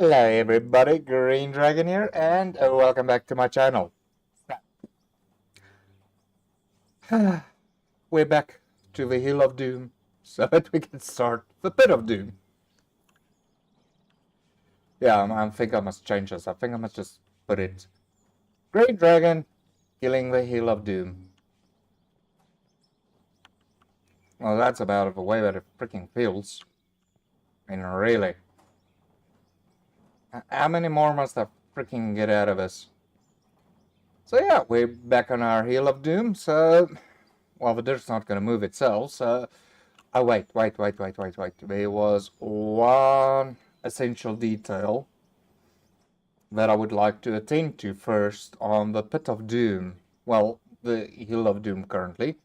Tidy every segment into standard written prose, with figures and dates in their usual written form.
Hello everybody, Green Dragon here, and welcome back to my channel. We're back to the Hill of Doom, so that we can start the Pit of Doom. Yeah, I think I must change this. I think I must just put it Green Dragon killing the Hill of Doom. Well, that's about the way that it freaking feels. I mean, really. How many more must I freaking get out of this? So yeah, we're back on our Hill of Doom, so... Well, the dirt's not going to move itself, so... Oh, wait. There was one essential detail that I would like to attend to first on the Pit of Doom. Well, the Hill of Doom currently.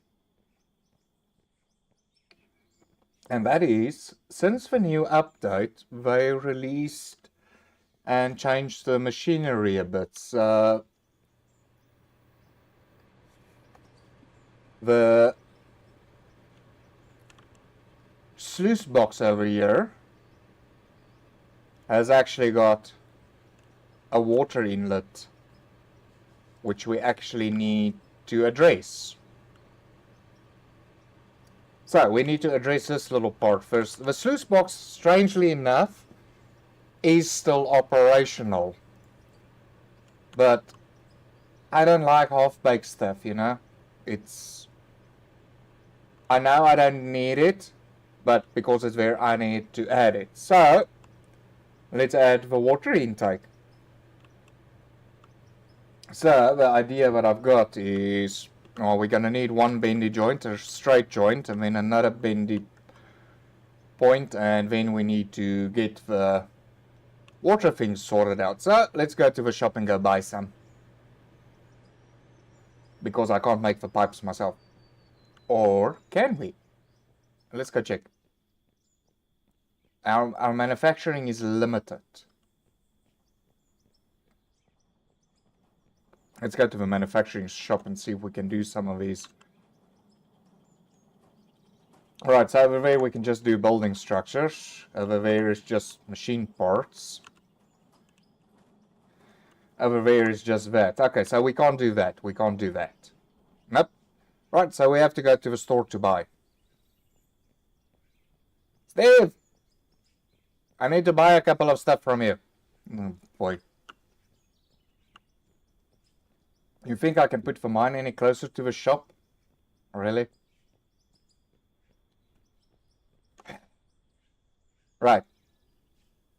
And that is, since the new update, they released and changed the machinery a bit. The sluice box over here has actually got a water inlet, which we actually need to address. So we need to address this little part first. The sluice box, strangely enough, is still operational, but I don't like half-baked stuff, you know. I know I don't need it, but because it's there, I need to add it. So let's add the water intake. So the idea that I've got is, well, we're gonna need one bendy joint, a straight joint, and then another bendy point, and then we need to get the water things sorted out. So let's go to the shop and go buy some, because I can't make the pipes myself. Or can we? Let's go check. Our manufacturing is limited. Let's go to the manufacturing shop and see if we can do some of these. Alright, so over there we can just do building structures. Over there is just machine parts. Over there is just that. Okay, so we can't do that. We can't do that. Nope. Right, so we have to go to the store to buy. Steve! I need to buy a couple of stuff from you. Oh, boy. You think I can put the mine any closer to the shop? Really? Right.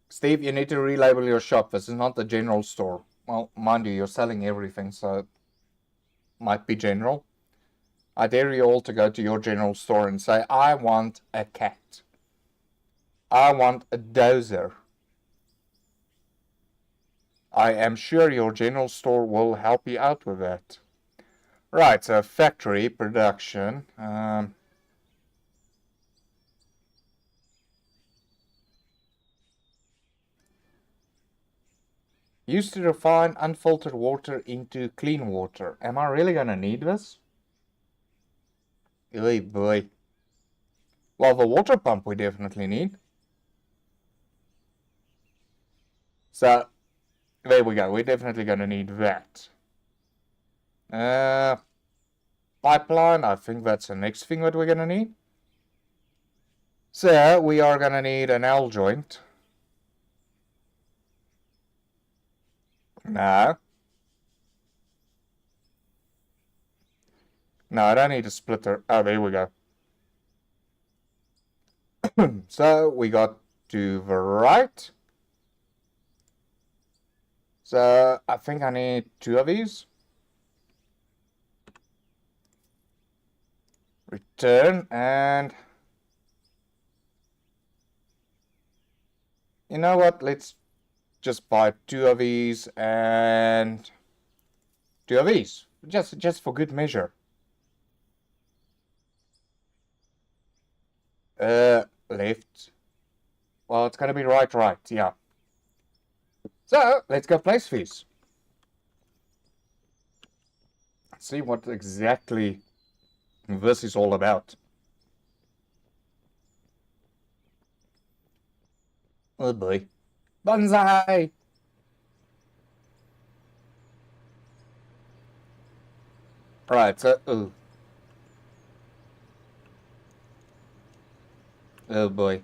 Steve, you need to relabel your shop. This is not the general store. Well, mind you, you're selling everything, so... might be general. I dare you all to go to your general store and say, I want a cat. I want a dozer. I am sure your general store will help you out with that. Right, so factory, production. Used to refine unfiltered water into clean water. Am I really going to need this? Oh boy. Well, the water pump we definitely need. So, there we go. We're definitely going to need that. Pipeline, I think that's the next thing that we're going to need. So, we are going to need an L joint. No. No, I don't need a splitter. Oh, there we go. So, we got to the right. So, I think I need 2 of these. Return, and... you know what? Let's just buy 2 of these and 2 of these. Just for good measure. Left. Well, it's gonna be right, yeah. So, let's go place these. Let's see what exactly this is all about. Oh boy. Bonsai! Right, so... Ooh. Oh boy.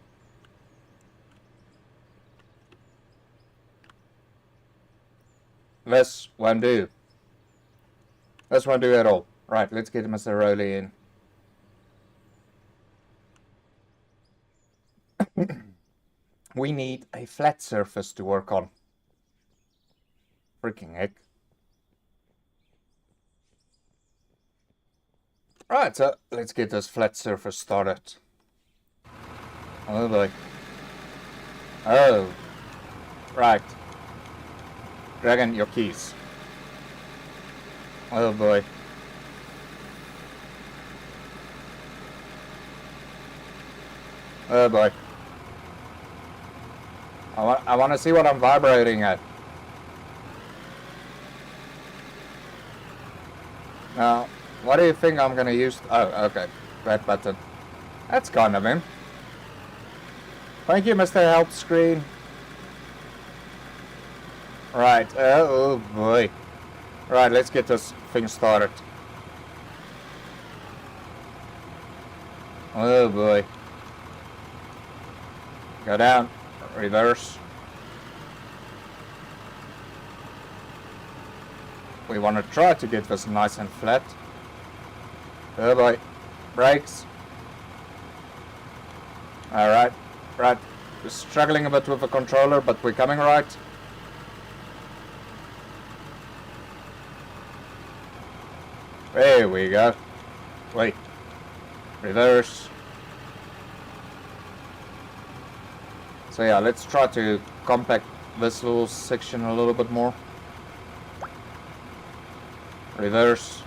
This won't do. This won't do at all. Right, let's get Mr. Rowley in. We need a flat surface to work on. Freaking heck. Right, so let's get this flat surface started. Oh boy. Oh. Right. Dragon, your keys. Oh boy. Oh boy. I want to see what I'm vibrating at. Now, what do you think I'm gonna use? Oh, okay. That button. That's kind of him. Thank you, Mr. Help Screen. Right. Oh boy. Right, let's get this thing started. Oh boy. Go down. Reverse. We want to try to get this nice and flat. Oh boy. Brakes. Alright. Right. We're struggling a bit with the controller, but we're coming right. There we go. Wait. Reverse. So yeah, let's try to compact this little section a little bit more. Reverse.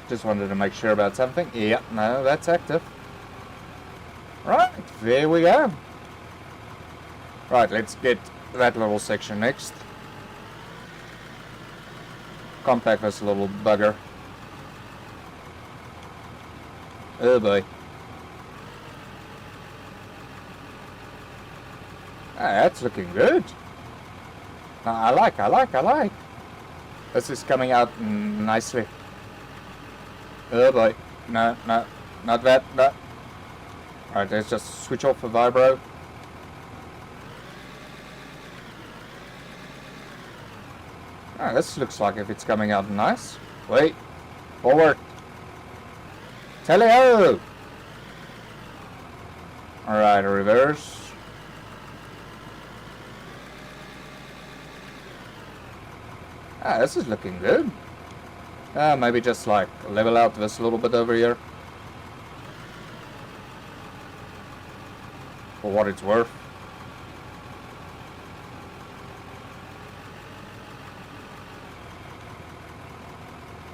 Just wanted to make sure about something. Yeah, no, that's active. Right, there we go. Right, let's get that little section next. Compact this little bugger. Oh boy. Ah, that's looking good. I like. This is coming out nicely. Oh boy. No, not that, no. Alright, let's just switch off the vibro. Ah, this looks like if it's coming out nice. Wait. Forward. Tally-ho! Alright, reverse. Ah, this is looking good. Maybe just like level out this a little bit over here. For what it's worth.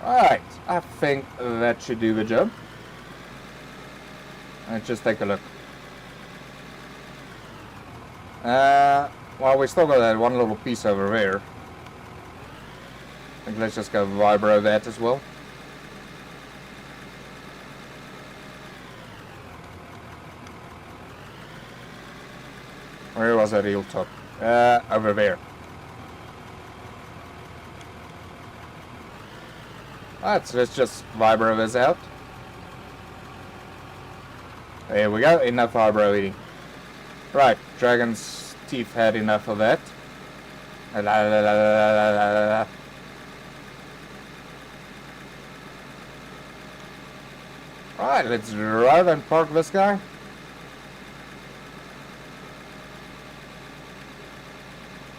Right, I think that should do the job. Let's just take a look. Well, we still got that one little piece over there. I think let's just go vibro that as well. Where was that heel top? Over there. Let's just vibro this out. There we go, enough vibro eating. Right, Dragon's teeth had enough of that. La, la, la, la, la, la. Right, let's drive and park this guy.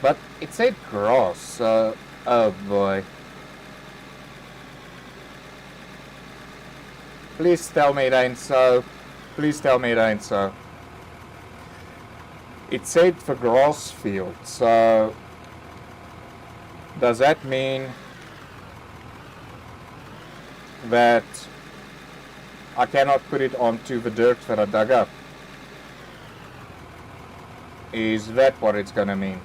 But it said grass, so... oh boy. Please tell me it ain't so. Please tell me it ain't so. It said for grass field, so... does that mean... that... I cannot put it onto the dirt that I dug up? Is that what it's gonna mean?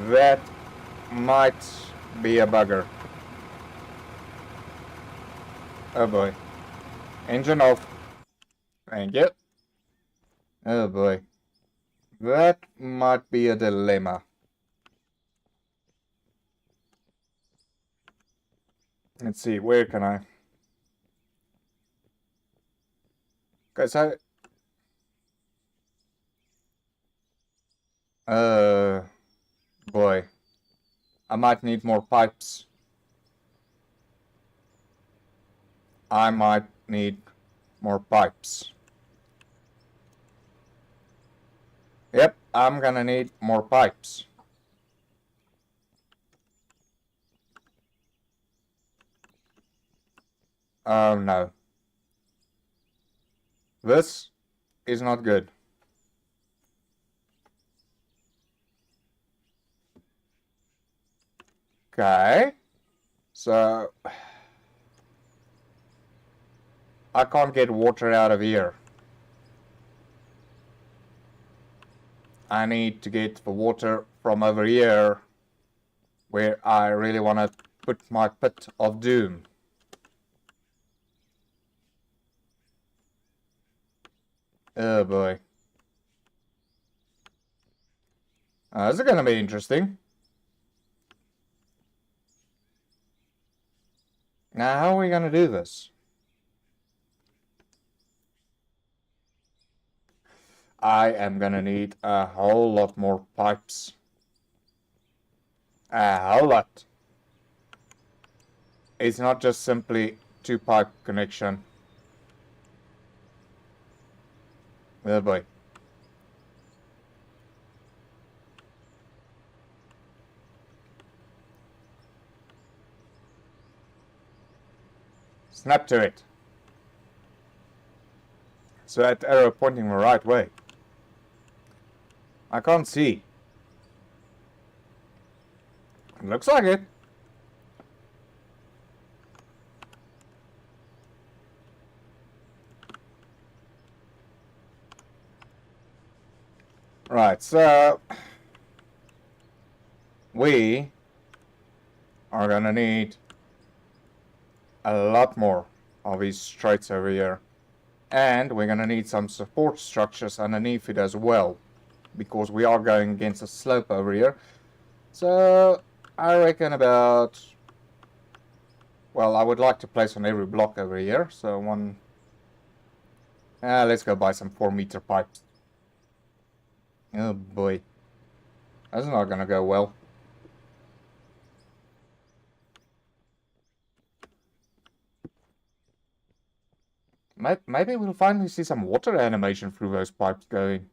That might be a bugger. Oh boy. Engine off. Thank you. Oh boy. That might be a dilemma. Let's see, where can I? Because boy. I might need more pipes. I might need more pipes. Yep, I'm gonna need more pipes. Oh no. This is not good. Okay. So I can't get water out of here. I need to get the water from over here where I really want to put my pit of doom. Oh boy. This is gonna be interesting. Now, how are we gonna do this? I am gonna need a whole lot more pipes. A whole lot. It's not just simply two pipe connection. Oh boy. Snap to it. So that arrow pointing the right way. I can't see. It looks like it. Right, so we are gonna need a lot more of these straits over here. And we're gonna need some support structures underneath it as well, because we are going against a slope over here. So I reckon about, well, I would like to place on every block over here. So one, let's go buy some 4-meter pipe. Oh boy, that's not gonna go well. Maybe we'll finally see some water animation through those pipes going.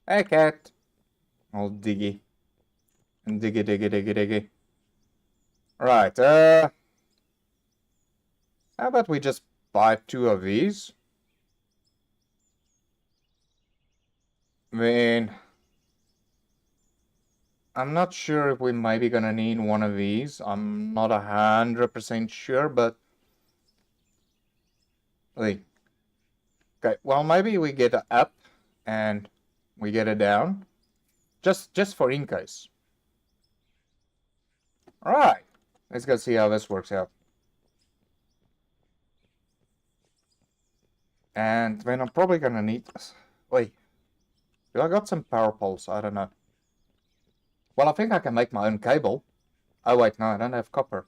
Hey cat. Old Diggy. Diggy, diggy, diggy, diggy. Right, how about we just buy 2 of these? Then I'm not sure if we might be gonna need one of these. I'm not 100% sure, but wait. Okay, well, maybe we get it up and we get it down, just for in case. All right, let's go see how this works out. And then I'm probably gonna need. Wait, do I got some power poles? I don't know. Well, I think I can make my own cable. Oh wait, no, I don't have copper.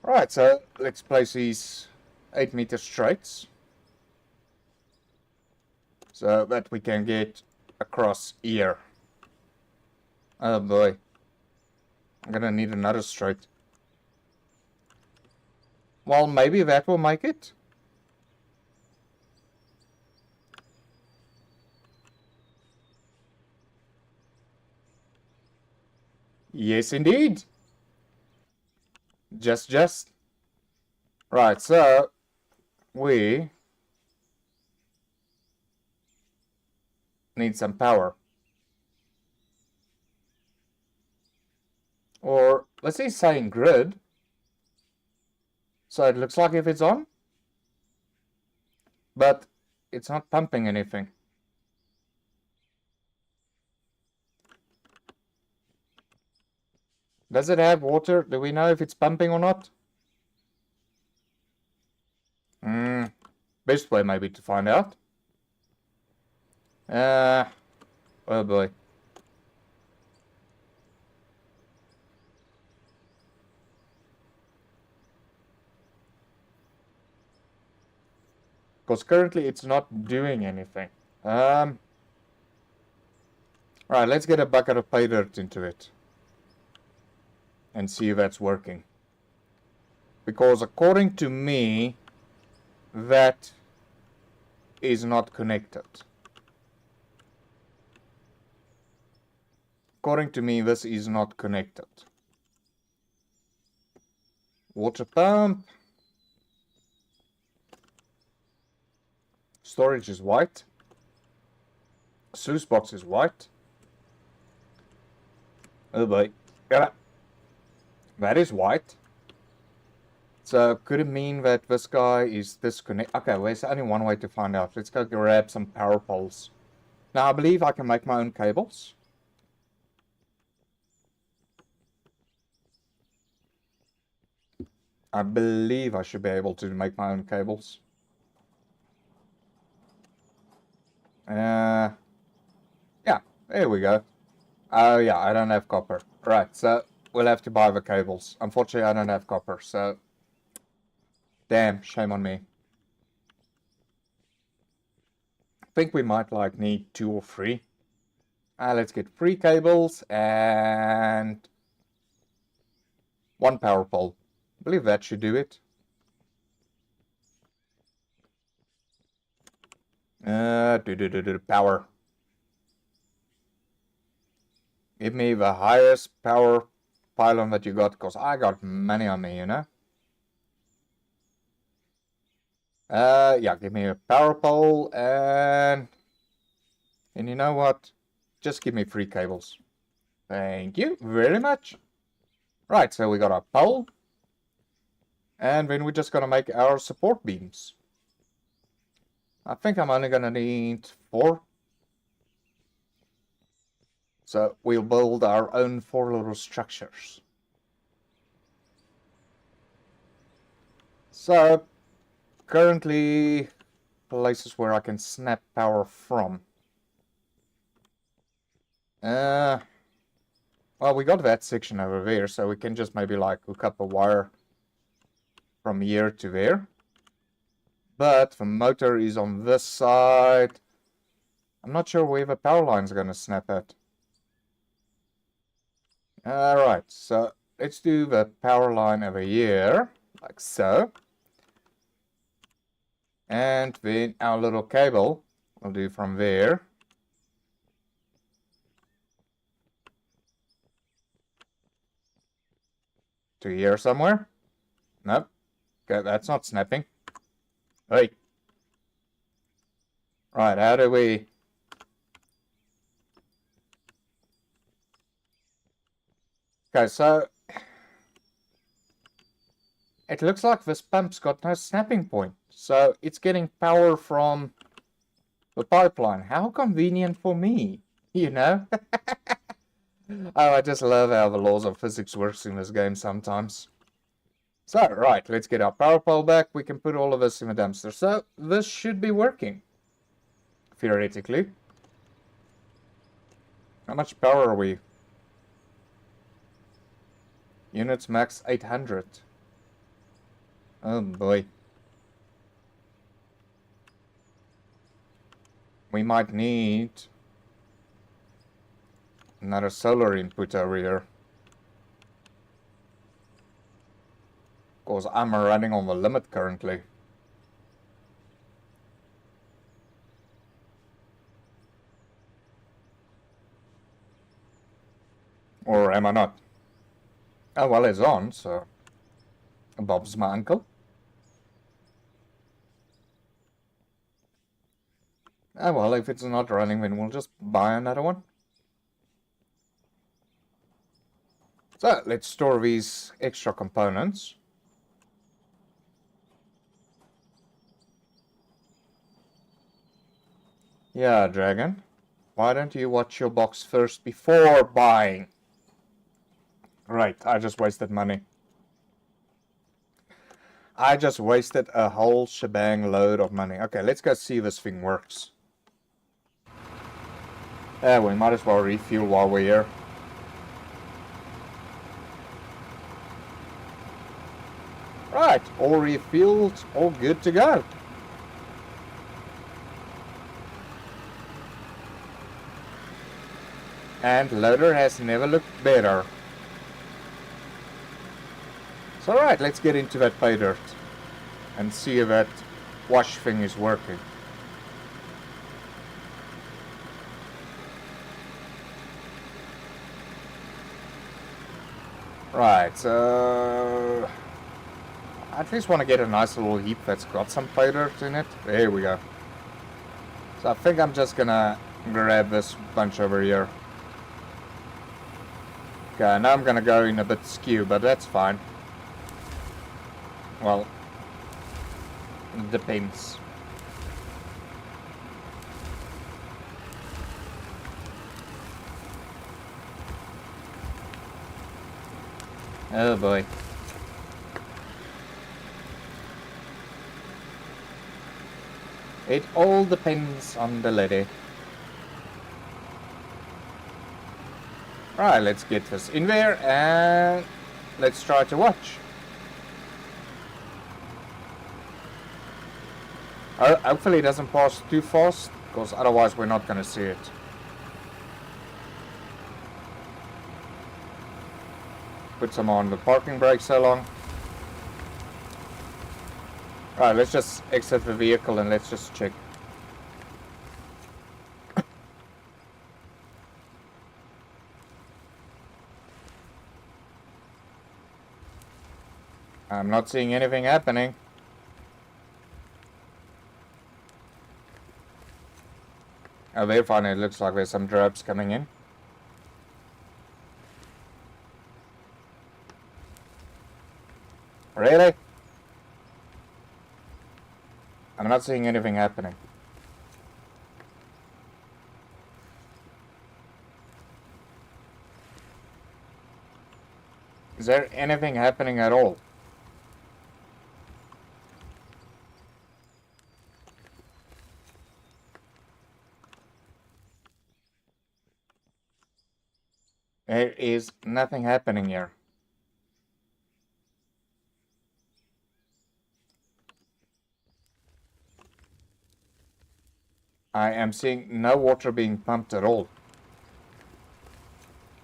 Alright, so let's place these 8-meter straights so that we can get across here. Oh boy, I'm gonna need another straight. Well, maybe that will make it. Yes, indeed. Just. Right, so we need some power. Or let's say saying grid. So it looks like if it's on, but it's not pumping anything. Does it have water? Do we know if it's pumping or not? Best way maybe to find out. Oh boy. Because currently it's not doing anything. Alright, let's get a bucket of pay dirt into it. And see if that's working. Because according to me, that is not connected. According to me, this is not connected. Water pump. Storage is white. Sluice box is white. Oh boy. Yeah. That is white. So could it mean that this guy is disconnected? Okay, well, there's only one way to find out. Let's go grab some power poles. Now I believe I can make my own cables. I believe I should be able to make my own cables. Yeah, there we go. Oh yeah, I don't have copper. Right, so we'll have to buy the cables. Unfortunately, I don't have copper, so damn, shame on me. I think we might like need 2 or 3. Let's get 3 cables and 1 power pole. I believe that should do it. Power. Give me the highest power pylon that you got, because I got many on me, you know. Yeah, give me a power pole and you know what? Just give me 3 cables. Thank you very much. Right, so we got our pole. And then we're just gonna make our support beams. I think I'm only gonna need 4. So we'll build our own 4 little structures. So currently places where I can snap power from. Well, we got that section over there, so we can just maybe like hook up a wire from here to there. But the motor is on this side. I'm not sure where the power line's gonna snap at. Alright, so let's do the power line over here, like so. And then our little cable we'll do from there to here somewhere. Nope. Okay, that's not snapping. Hey. Right, how do we... Okay, so... It looks like this pump's got no snapping point. So it's getting power from the pipeline. How convenient for me, you know? Oh, I just love how the laws of physics works in this game sometimes. So, right, let's get our power pole back. We can put all of this in the dumpster. So, this should be working. Theoretically. How much power are we? Units max 800. Oh boy. We might need another solar input over here. Because I'm running on the limit currently. Or am I not? Oh, well, it's on, so... Bob's my uncle. Oh, well, if it's not running, then we'll just buy another one. So, let's store these extra components. Yeah, Dragon. Why don't you watch your box first before buying? Right, I just wasted money. I just wasted a whole shebang load of money. Okay, let's go see if this thing works. Yeah, we might as well refuel while we're here. Right, all refueled, all good to go. And loader has never looked better. So right, let's get into that pay dirt and see if that wash thing is working. Right, so I at least want to get a nice little heap that's got some pay dirt in it. There we go. So I think I'm just gonna grab this bunch over here. Okay, now I'm gonna go in a bit skew, but that's fine. Well, it depends. Oh boy. It all depends on the lady. Right, let's get this in there and let's try to watch. Hopefully it doesn't pass too fast, because otherwise we're not going to see it. Put some on the parking brake so long. Right, let's just exit the vehicle and let's just check. I'm not seeing anything happening. Oh, very funny. It looks like there's some drops coming in. Really? I'm not seeing anything happening. Is there anything happening at all? There is nothing happening here. I am seeing no water being pumped at all.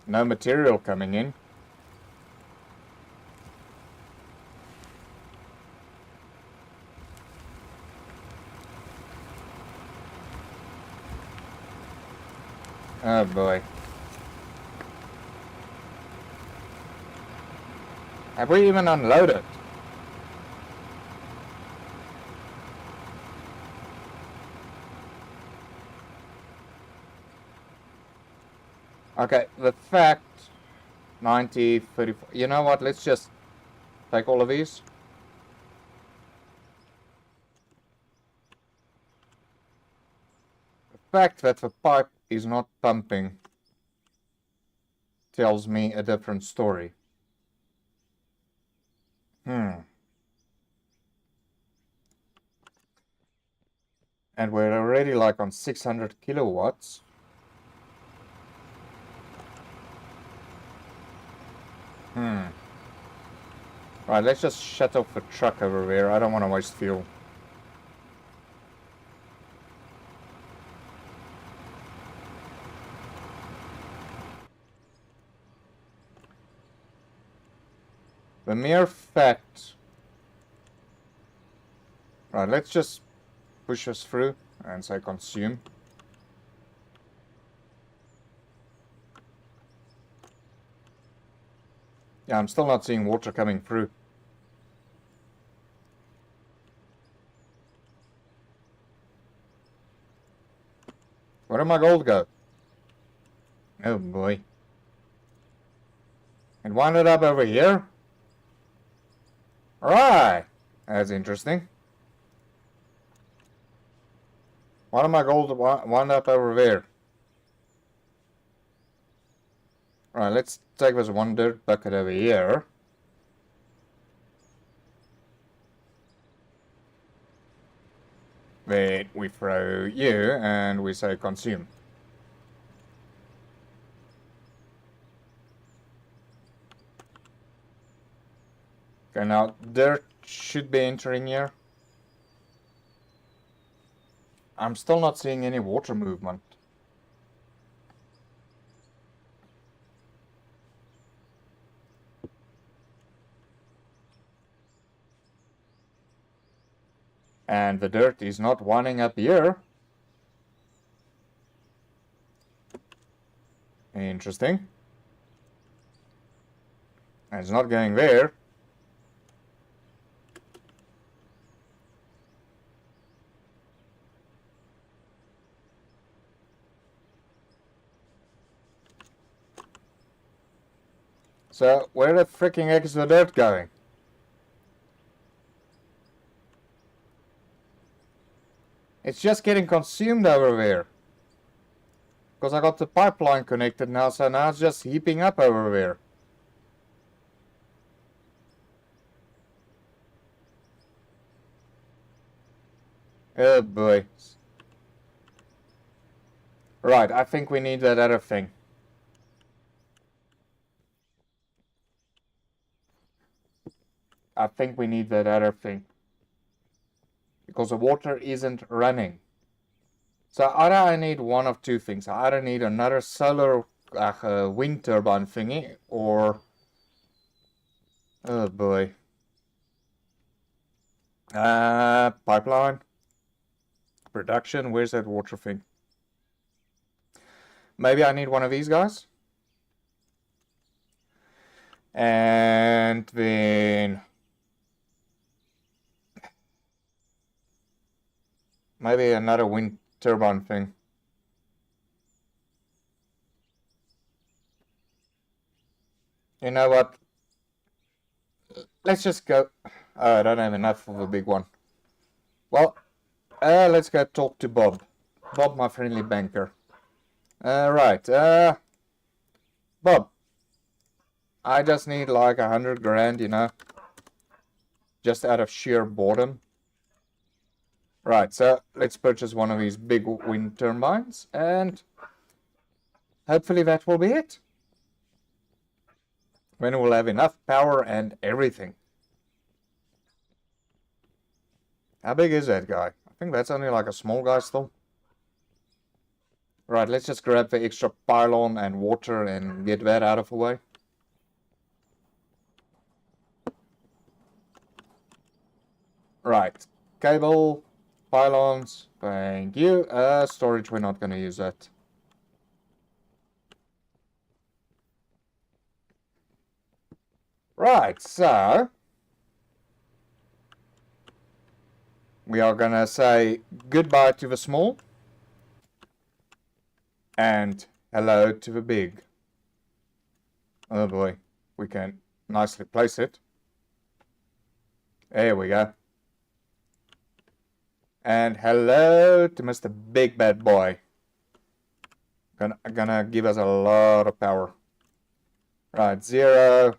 No material coming in. Oh boy. Have we even unloaded? Okay, the fact 90, 34. You know what? Let's just take all of these. The fact that the pipe is not pumping tells me a different story. And we're already like on 600 kilowatts. Right, let's just shut off the truck over there. I don't want to waste fuel. The mere fact... Right, let's just push us through and say consume. Yeah, I'm still not seeing water coming through. Where did my gold go? Oh boy. It wound up over here? Right. That's interesting. Why did my gold wind up over there? Right, let's take this one dirt bucket over here. Then we throw you and we say consume. Okay, now dirt should be entering here. I'm still not seeing any water movement. And the dirt is not winding up here. Interesting. And it's not going there. So, where the freaking heck is the dirt going? It's just getting consumed over there. Because I got the pipeline connected now, so now it's just heaping up over there. Oh boy. Right, I think we need that other thing. I think we need that other thing. Because the water isn't running. So either I need one of two things. I either need another solar wind turbine thingy, or... Oh boy. Pipeline. Production, where's that water thing? Maybe I need one of these guys. And then... maybe another wind turbine thing. You know what? Let's just go... oh, I don't have enough of a big one. Well, let's go talk to Bob. Bob, my friendly banker. Right. Bob. I just need like 100 grand, you know. Just out of sheer boredom. Right, so let's purchase one of these big wind turbines, and hopefully that will be it. When we'll have enough power and everything. How big is that guy? I think that's only like a small guy still. Right, let's just grab the extra pylon and water and get that out of the way. Right, cable, pylons, thank you. Storage, we're not gonna use that. Right, so we are gonna say goodbye to the small and hello to the big. Oh boy, we can nicely place it. There we go. And hello to Mr. Big Bad Boy. Gonna give us a lot of power. Right, 0.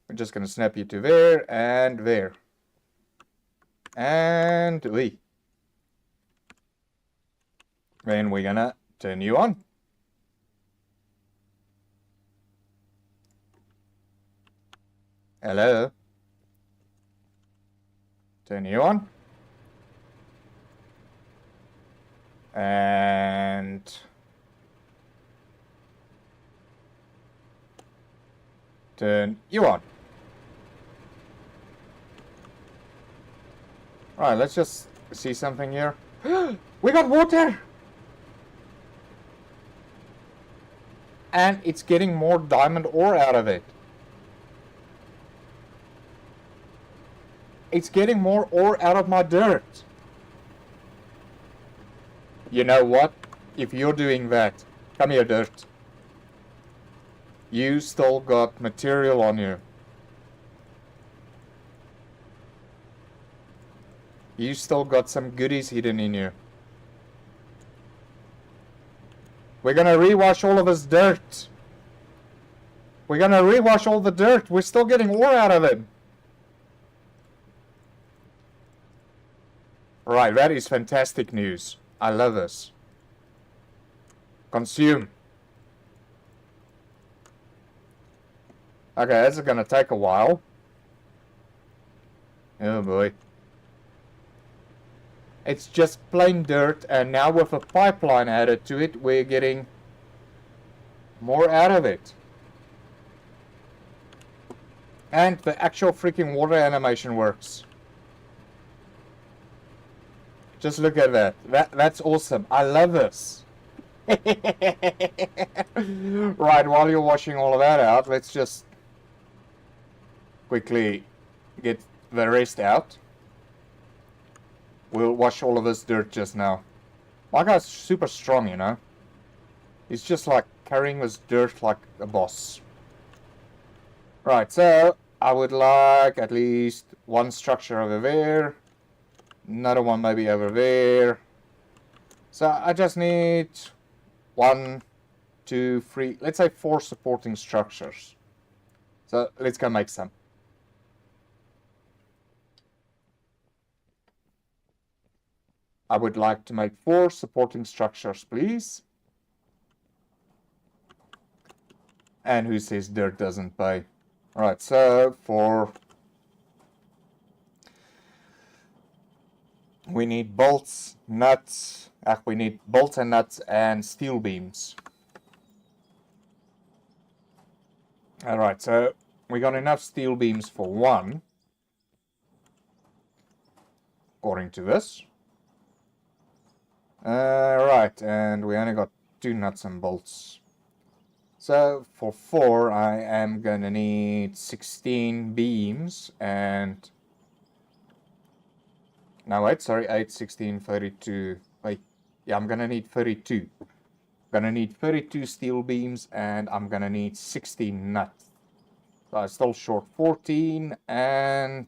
We're just gonna snap you to there and there. And we. Then we're gonna turn you on. Hello. Turn you on. And turn you on. Right, let's just see something here. We got water! And it's getting more diamond ore out of it. It's getting more ore out of my dirt. You know what? If you're doing that, come here, dirt. You still got material on you. You still got some goodies hidden in you. We're gonna rewash all of this dirt. We're gonna rewash all the dirt. We're still getting ore out of it. Right, that is fantastic news. I love this. Consume. Okay, this is gonna take a while. Oh boy. It's just plain dirt, and now with a pipeline added to it, we're getting more out of it. And the actual freaking water animation works. Just look at that. That's awesome. I love this. Right, while you're washing all of that out, let's just quickly get the rest out. We'll wash all of this dirt just now. My guy's super strong, you know. He's just like carrying this dirt like a boss. Right, so I would like at least one structure over there. Another one maybe over there. So I just need 1, 2, 3, let's say 4 supporting structures. So let's go make some. I would like to make 4 supporting structures, please. And who says dirt doesn't pay? Right, so we need bolts, nuts. We need bolts and nuts and steel beams. Alright, so we got enough steel beams for 1. According to this. Right, and we only got 2 nuts and bolts. So for 4, I am gonna need 16 beams and... No, wait, sorry, 8, 16, 32. Wait, yeah, I'm gonna need 32. Gonna need 32 steel beams and I'm gonna need 16 nuts. So I'm still short 14 and...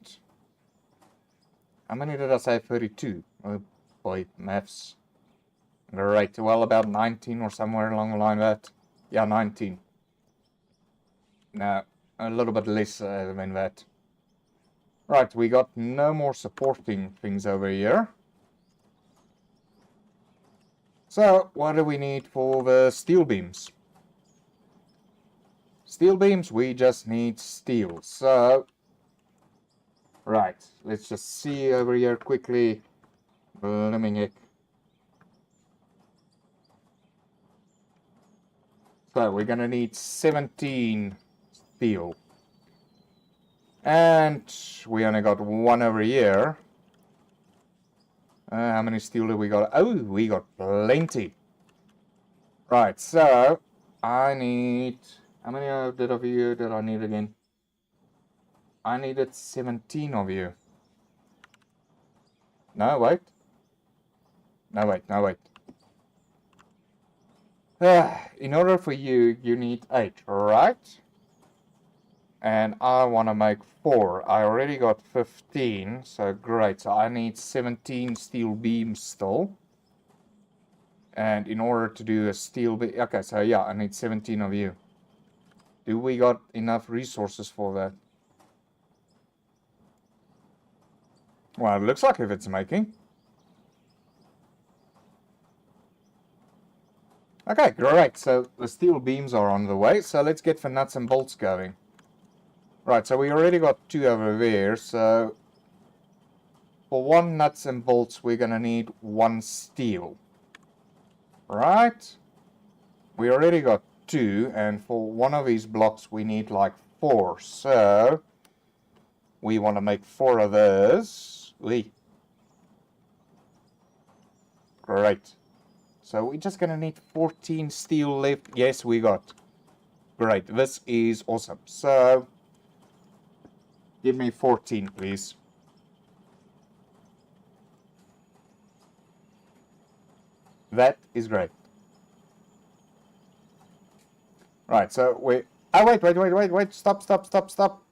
How many did I say? 32. Oh boy, maths. Right, well, about 19 or somewhere along the line of that. Yeah, 19. No, a little bit less than that. Right, we got no more supporting things over here. So, what do we need for the steel beams? Steel beams, we just need steel. So, right, let's just see over here quickly. Blooming heck. So we're gonna need 17 steel. And we only got 1 over here. How many steel do we got? Oh, we got plenty. Right, so I need... How many of you did I need again? I needed 17 of you. No, wait. No, wait. In order for you, you need 8, right? And I want to make 4. I already got 15, so great. So I need 17 steel beams still. And in order to do a steel beam... Okay, so yeah, I need 17 of you. Do we got enough resources for that? Well, it looks like if it's making. Okay, great. So the steel beams are on the way. So let's get the nuts and bolts going. Right, so we already got 2 over there. So for 1 nuts and bolts, we're going to need 1 steel. Right? We already got 2. And for 1 of these blocks, we need like 4. So we want to make 4 of those. Great. So we're just going to need 14 steel left. Yes, we got. Great. This is awesome. So, give me 14, please. That is great. Right, so we... Oh, wait. Stop.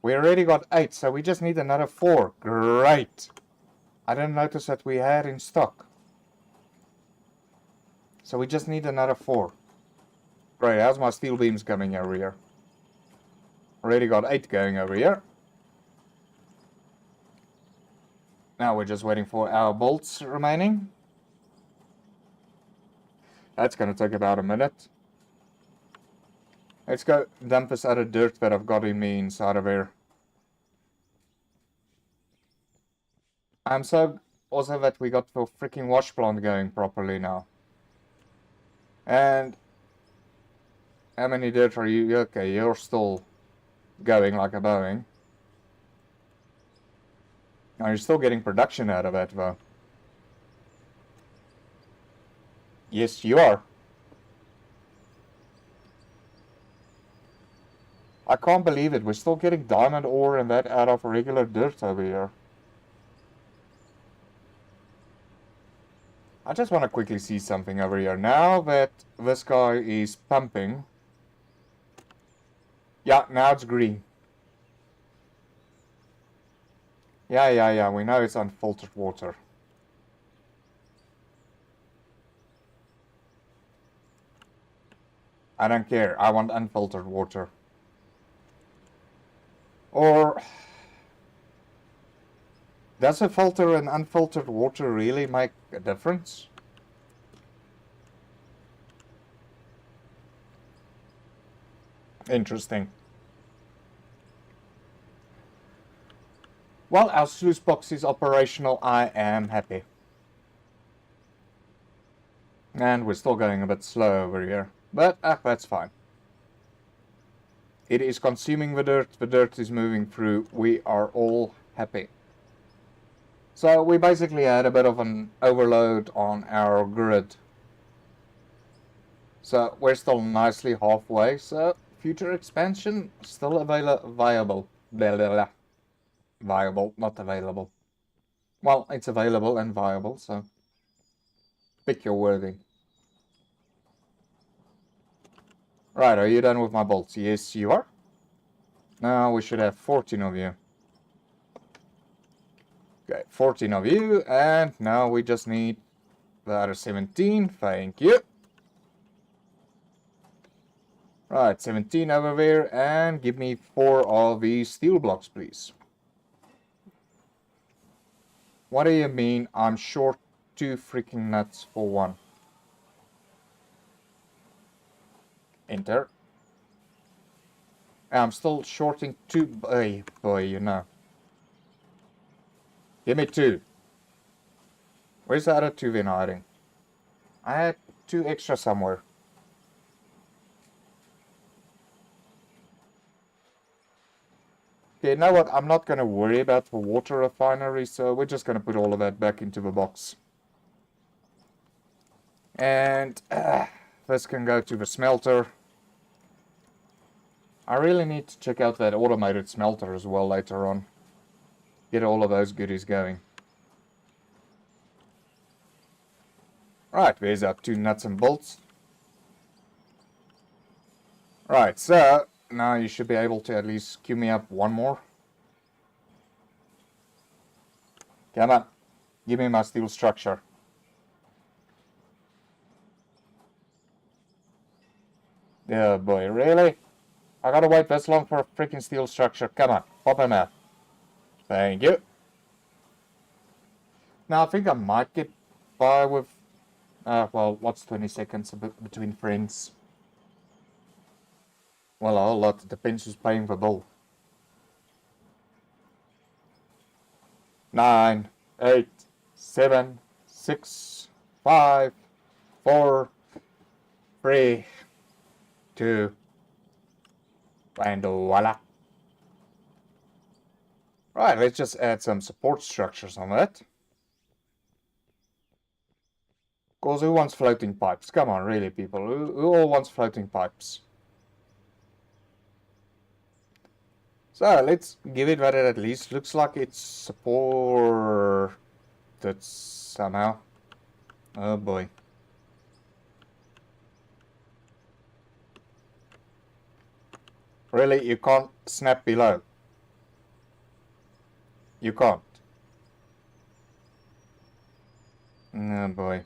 We already got 8, so we just need another 4. Great. I didn't notice that we had in stock. So we just need another 4. Right, how's my steel beams coming over here? Already got 8 going over here. Now we're just waiting for our bolts remaining. That's going to take about a minute. Let's go dump this other dirt that I've got in me inside of here. I'm so also that we got the freaking wash plant going properly now. And how many dirt are you? Okay, you're still going like a Boeing. Now you're still getting production out of it though. Yes, you are. I can't believe it. We're still getting diamond ore and that out of regular dirt over here. I just want to quickly see something over here. Now that this guy is pumping. Yeah, now it's green. Yeah, we know it's unfiltered water. I don't care. I want unfiltered water. Or does a filter and unfiltered water really make a difference? Interesting. Well, our sluice box is operational. I am happy. And we're still going a bit slow over here. But that's fine. It is consuming the dirt. The dirt is moving through. We are all happy. So we basically had a bit of an overload on our grid. So we're still nicely halfway. So future expansion still viable. Blah, blah, blah. Viable, not available. Well, it's available and viable, so pick your wording. Right, are you done with my bolts? Yes, you are. Now we should have 14 of you. Okay, 14 of you, and now we just need the other 17. Thank you. Right, 17 over there, and give me 4 of these steel blocks, please. What do you mean I'm short 2 freaking nuts for 1? Enter. I'm still shorting 2. Boy, you know. Give me 2. Where's the other 2 then hiding? I had 2 extra somewhere. Okay, you know what? I'm not going to worry about the water refinery, so we're just going to put all of that back into the box. And this can go to the smelter. I really need to check out that automated smelter as well later on. Get all of those goodies going. Right, there's our 2 nuts and bolts. Right, so now you should be able to at least queue me up 1 more. Come on, give me my steel structure. Oh boy, really? I gotta wait this long for a freaking steel structure. Come on, pop him out. Thank you. Now I think I might get by with, well, what's 20 seconds between friends? Well, a whole lot. It depends who's paying the bill. 9, 8, 7, 6, 5, 4, 3, 2, and voila. Right, let's just add some support structures on that. Because who wants floating pipes? Come on, really, people. Who all wants floating pipes? So, let's give it that it at least looks like it's supported somehow. Oh boy. Really, you can't snap below. You can't. Oh boy.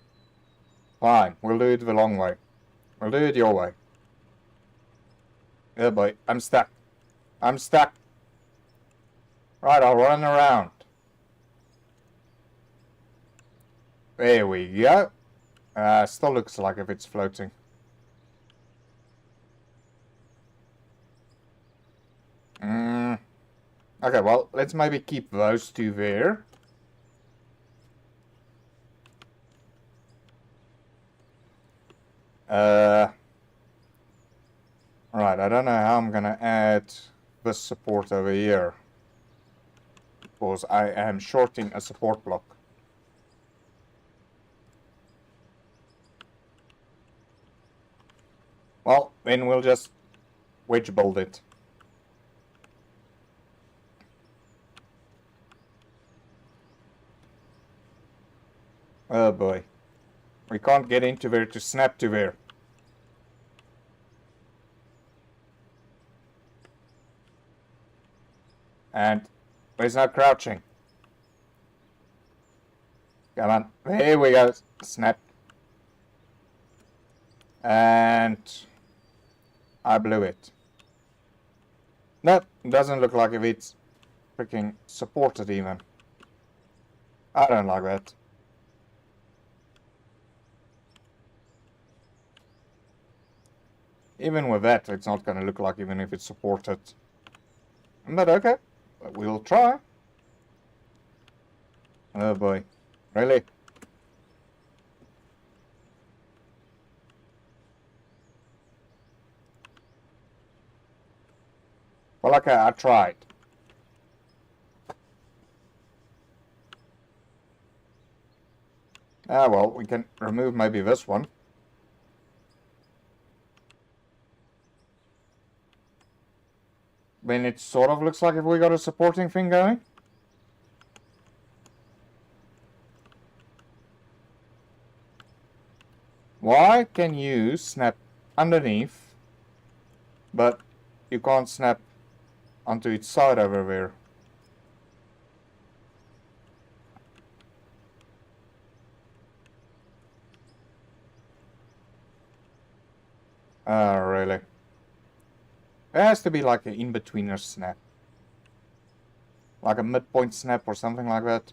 Fine, we'll do it the long way. We'll do it your way. Oh boy, I'm stuck. I'm stuck. Right, I'll run around. There we go. Still looks like if it's floating. Okay, well, let's maybe keep those two there. Right, I don't know how I'm gonna add this support over here. Because I am shorting a support block. Well, then we'll just wedge build it. Oh boy. We can't get into there to snap to there. And there's no crouching. Come on. There we go. Snap. And I blew it. Nope, doesn't look like if it's freaking supported even. I don't like that. Even with that, it's not going to look like even if it's supported. But okay, we'll try. Oh boy, really? Well, okay, I tried. Ah, well, we can remove maybe this one. Then it sort of looks like if we got a supporting thing going. Why can you snap underneath, but you can't snap onto its side over there? Oh, really? There has to be like an in-betweener snap. Like a midpoint snap or something like that.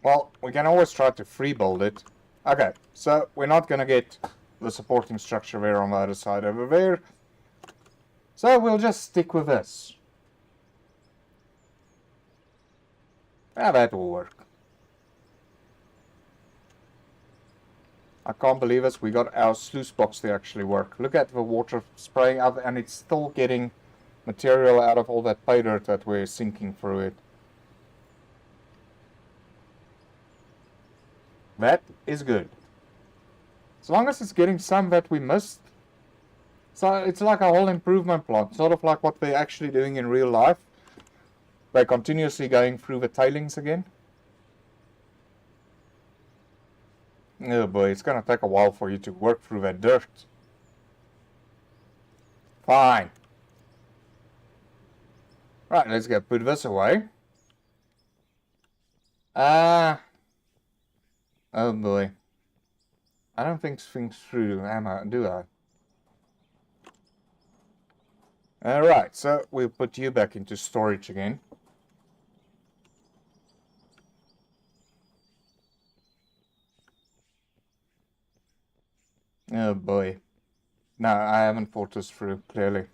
Well, we can always try to free build it. Okay, so we're not gonna get the supporting structure there on the other side over there. So we'll just stick with this. Yeah, that will work. I can't believe it, we got our sluice box to actually work. Look at the water spraying out and it's still getting material out of all that pay dirt that we're sinking through it. That is good. As long as it's getting some that we missed. So it's like a whole improvement plan, sort of like what they're actually doing in real life. They're continuously going through the tailings again. Oh boy, it's gonna take a while for you to work through that dirt. Fine. Right, let's go put this away. Oh boy. I don't think things through, do I? Alright, so we'll put you back into storage again. Oh boy. No, I haven't thought this through, clearly.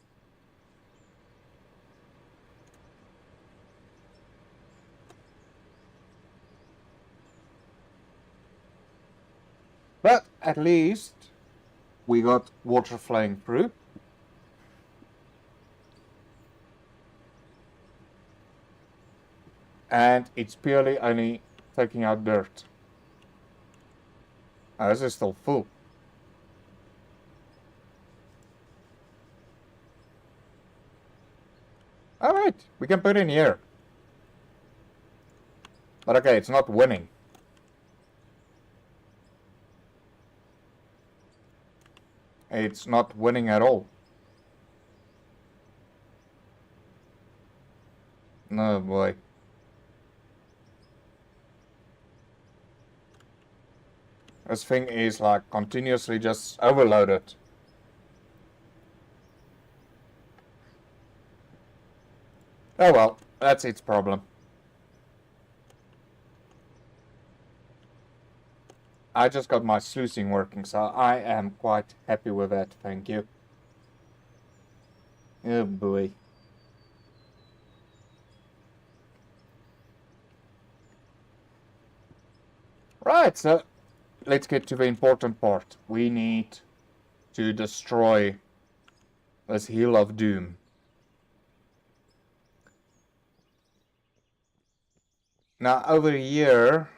But at least we got water flowing through. And it's purely only taking out dirt. Oh, this is still full. Alright, we can put in here. But okay, it's not winning. It's not winning at all. No boy. This thing is like continuously just overloaded. Oh well, that's its problem. I just got my sluicing working, so I am quite happy with that, thank you. Oh boy. Right, so let's get to the important part. We need to destroy this Hill of Doom. Now over here,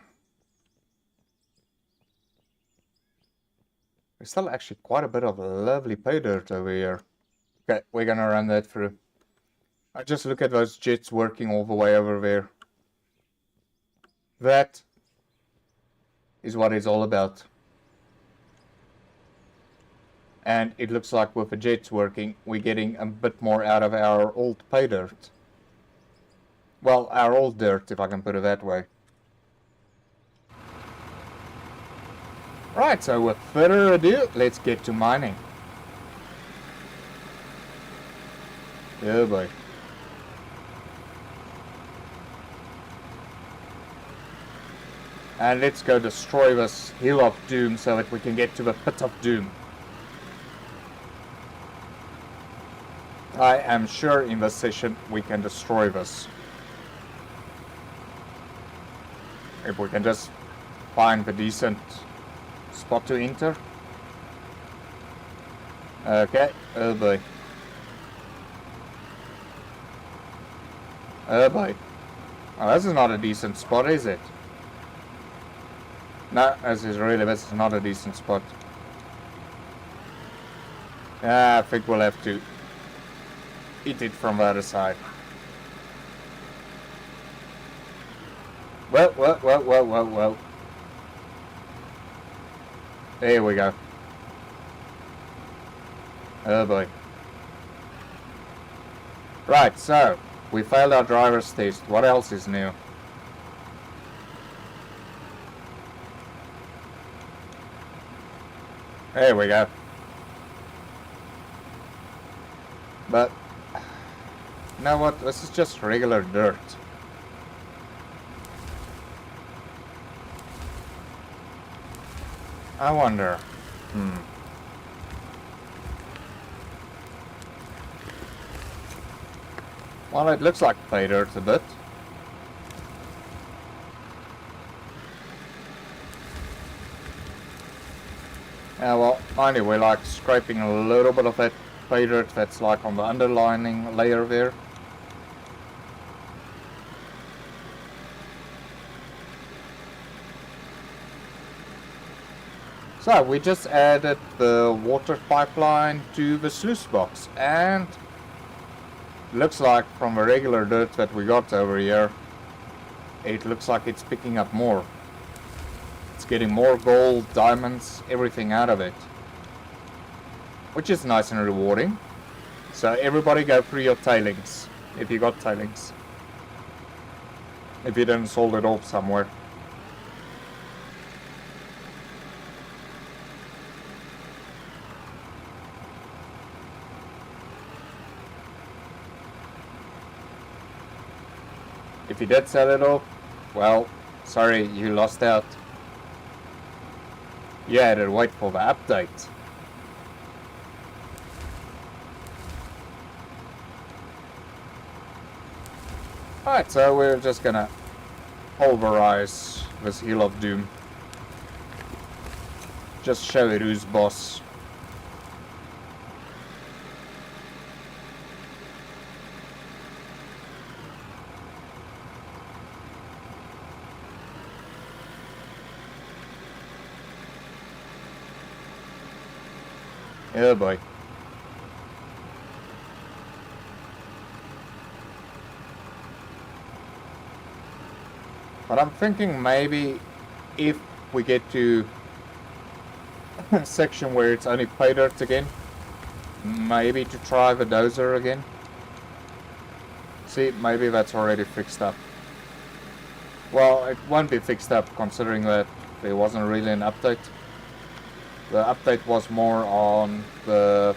there's still actually quite a bit of lovely pay dirt over here. Okay, we're gonna run that through. I just look at those jets working all the way over there. That is what it's all about. And it looks like with the jets working, we're getting a bit more out of our old pay dirt. Well, our old dirt, if I can put it that way. Right, so with further ado, let's get to mining. Oh boy. And let's go destroy this Hill of Doom so that we can get to the Pit of Doom. I am sure in this session we can destroy this. If we can just find a decent spot to enter. Okay, oh boy. Oh boy. Well, this is not a decent spot, is it? No, this is not a decent spot. I think we'll have to eat it from the other side. Well. There we go. Oh boy. Right, so we failed our driver's test. What else is new? There we go. But, you know what? This is just regular dirt. I wonder. Well, it looks like pay dirt a bit. Yeah, well, anyway, like scraping a little bit of that pay dirt that's like on the underlining layer there. So we just added the water pipeline to the sluice box, and looks like from the regular dirt that we got over here, it looks like it's picking up more. It's getting more gold, diamonds, everything out of it, which is nice and rewarding. So everybody go through your tailings, if you got tailings, if you didn't sold it off somewhere. If you did sell it off, well, sorry, you lost out. You had to wait for the update. Alright, so we're just gonna pulverize this Hill of Doom. Just show it who's boss. Oh boy. But I'm thinking maybe if we get to a section where it's only pay dirt again, maybe to try the dozer again. See, maybe that's already fixed up. Well, it won't be fixed up considering that there wasn't really an update. The update was more on the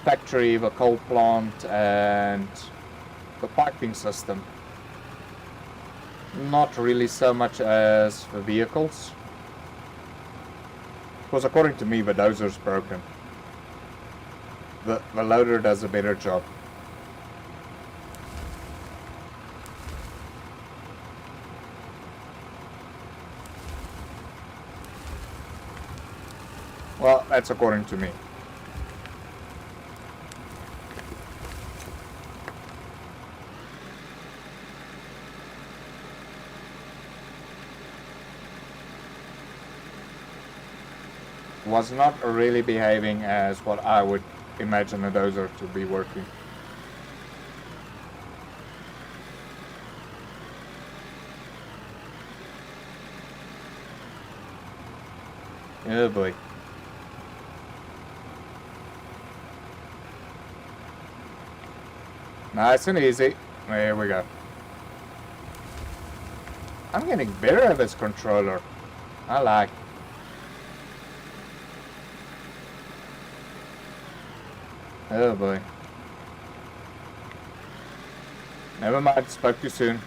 factory, the coal plant, and the piping system. Not really so much as the vehicles. Because according to me, the dozer's broken. The loader does a better job. Well, that's according to me. Was not really behaving as what I would imagine a dozer to be working. Oh boy. Nice and easy. There we go. I'm getting better at this controller. I like. Oh boy. Never mind, spoke too soon.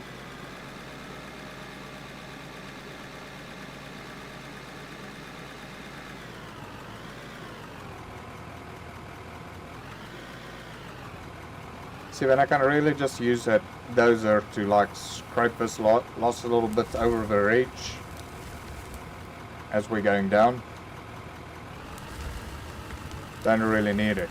See, then I can really just use that dozer to like scrape this loss a little bit over the ridge as we're going down. Don't really need it.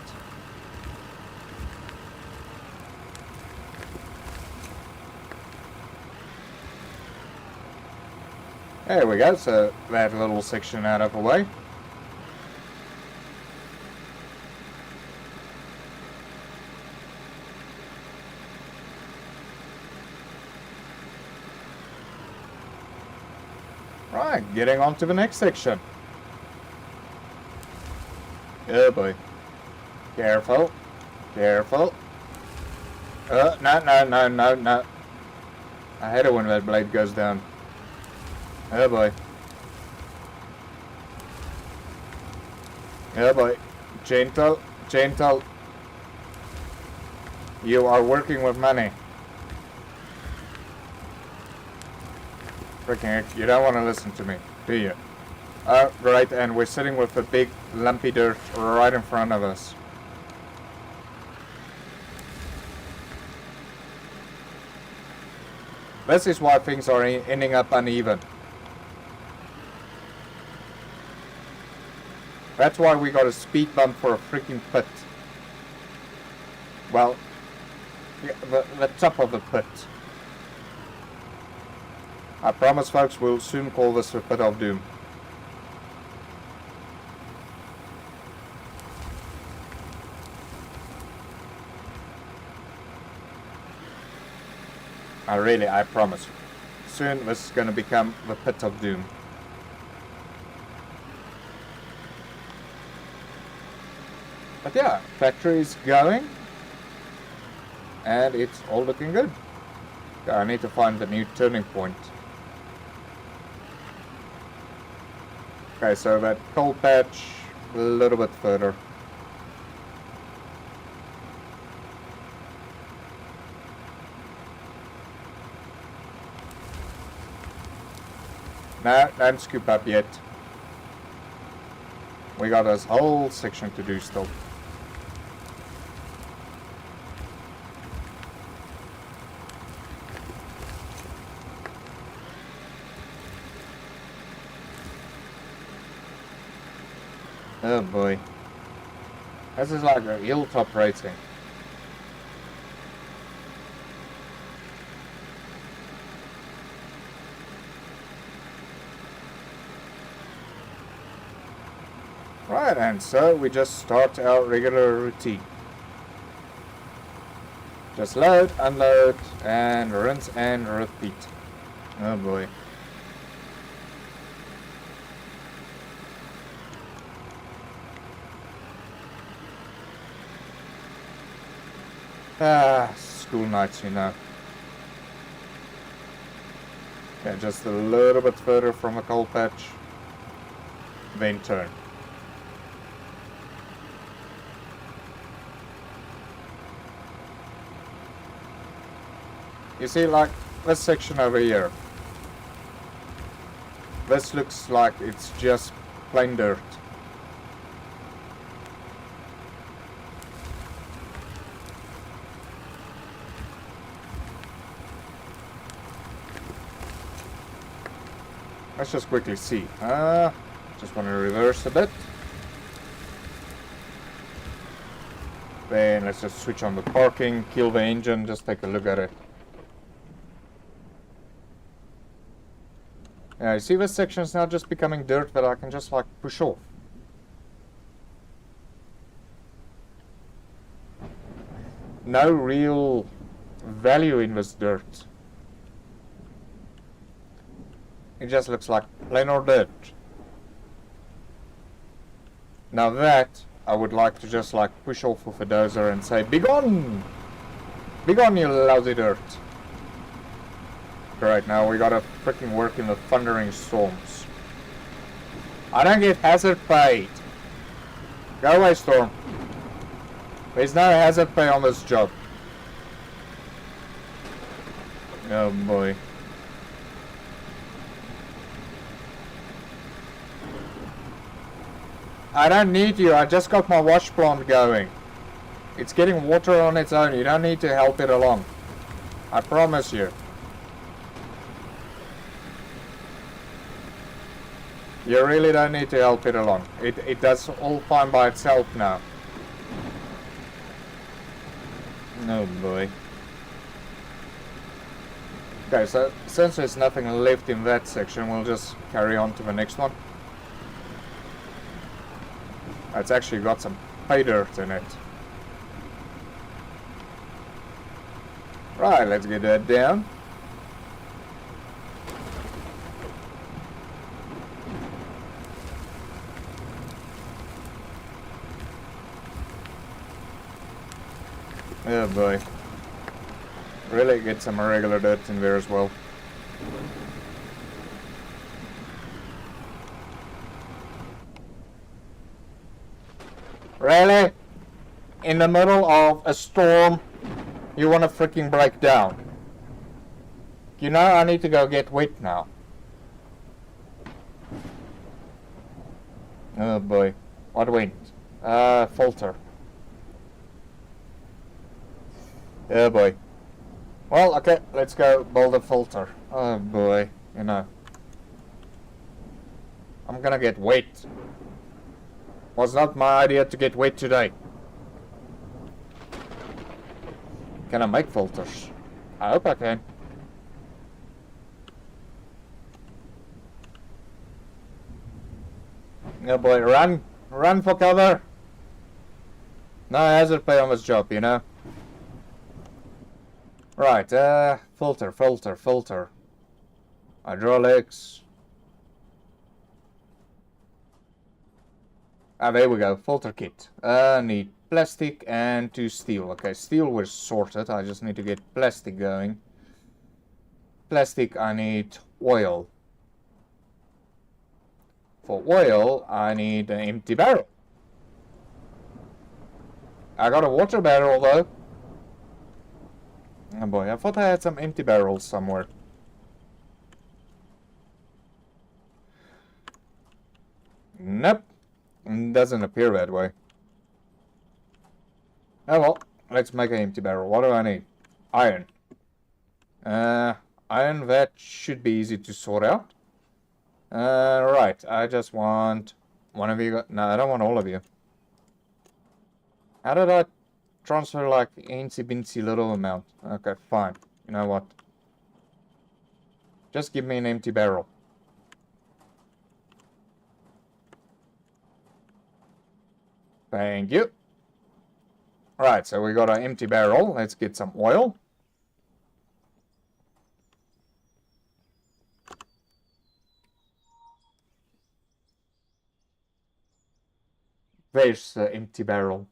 There we go, so that little section out of the way. Right, getting on to the next section. Oh boy. Careful. Careful. No. I hate it when that blade goes down. Oh boy. Oh boy. Gentle. Gentle. You are working with money. Freaking heck, you don't want to listen to me, do you? Right, and we're sitting with a big lumpy dirt right in front of us. This is why things are ending up uneven. That's why we got a speed bump for a freaking pit. Well, yeah, the top of the pit. I promise, folks, we'll soon call this the Pit of Doom. I promise. Soon this is going to become the Pit of Doom. But yeah, factory's going. And it's all looking good. I need to find the new turning point. Okay, so that coal patch a little bit further. No, don't scoop up yet. We got this whole section to do still. Oh boy. This is like a hilltop racing. Right, and so we just start our regular routine. Just load, unload, and rinse and repeat. Oh boy. School nights, you know. Okay, just a little bit further from the coal patch. Then turn. You see, like, this section over here. This looks like it's just plain dirt. Let's just quickly see. Just want to reverse a bit. Then let's just switch on the parking, kill the engine, just take a look at it. Yeah, you see this section is now just becoming dirt that I can just like push off. No real value in this dirt. It just looks like plain old dirt. Now that I would like to just like push off with a dozer and say, "Begone! Begone, you lousy dirt!" Right now we gotta freaking work in the thundering storms. I don't get hazard paid. Go away, Storm. There's no hazard pay on this job. Oh boy. I don't need you, I just got my wash plant going. It's getting water on its own, you don't need to help it along. I promise you. You really don't need to help it along. It does all fine by itself now. Oh boy. Okay, so since there's nothing left in that section, we'll just carry on to the next one. It's actually got some pay dirt in it. Right, let's get that down. Oh boy. Really get some regular dirt in there as well. Really? In the middle of a storm, you want to freaking break down? You know I need to go get wet now. Oh boy. What wind? Filter. Oh boy. Well, okay, let's go build a filter. Oh boy, you know. I'm gonna get wet. Was not my idea to get wet today. Can I make filters? I hope I can. Oh boy, run! Run for cover! No hazard pay on this job, you know. Right, filter. Hydraulics. Ah, there we go, filter kit. Need plastic and 2 steel. Okay, steel was sorted, I just need to get plastic going. Plastic, I need oil. For oil, I need an empty barrel. I got a water barrel though. Oh boy, I thought I had some empty barrels somewhere. Nope. Doesn't appear that way. Oh well, let's make an empty barrel. What do I need? Iron. Iron, that should be easy to sort out. Right, I just want one of you. No, I don't want all of you. How did I transfer like incy bincy little amount? Okay, fine. You know what? Just give me an empty barrel. Thank you. Right, so we got an empty barrel. Let's get some oil. There's the empty barrel.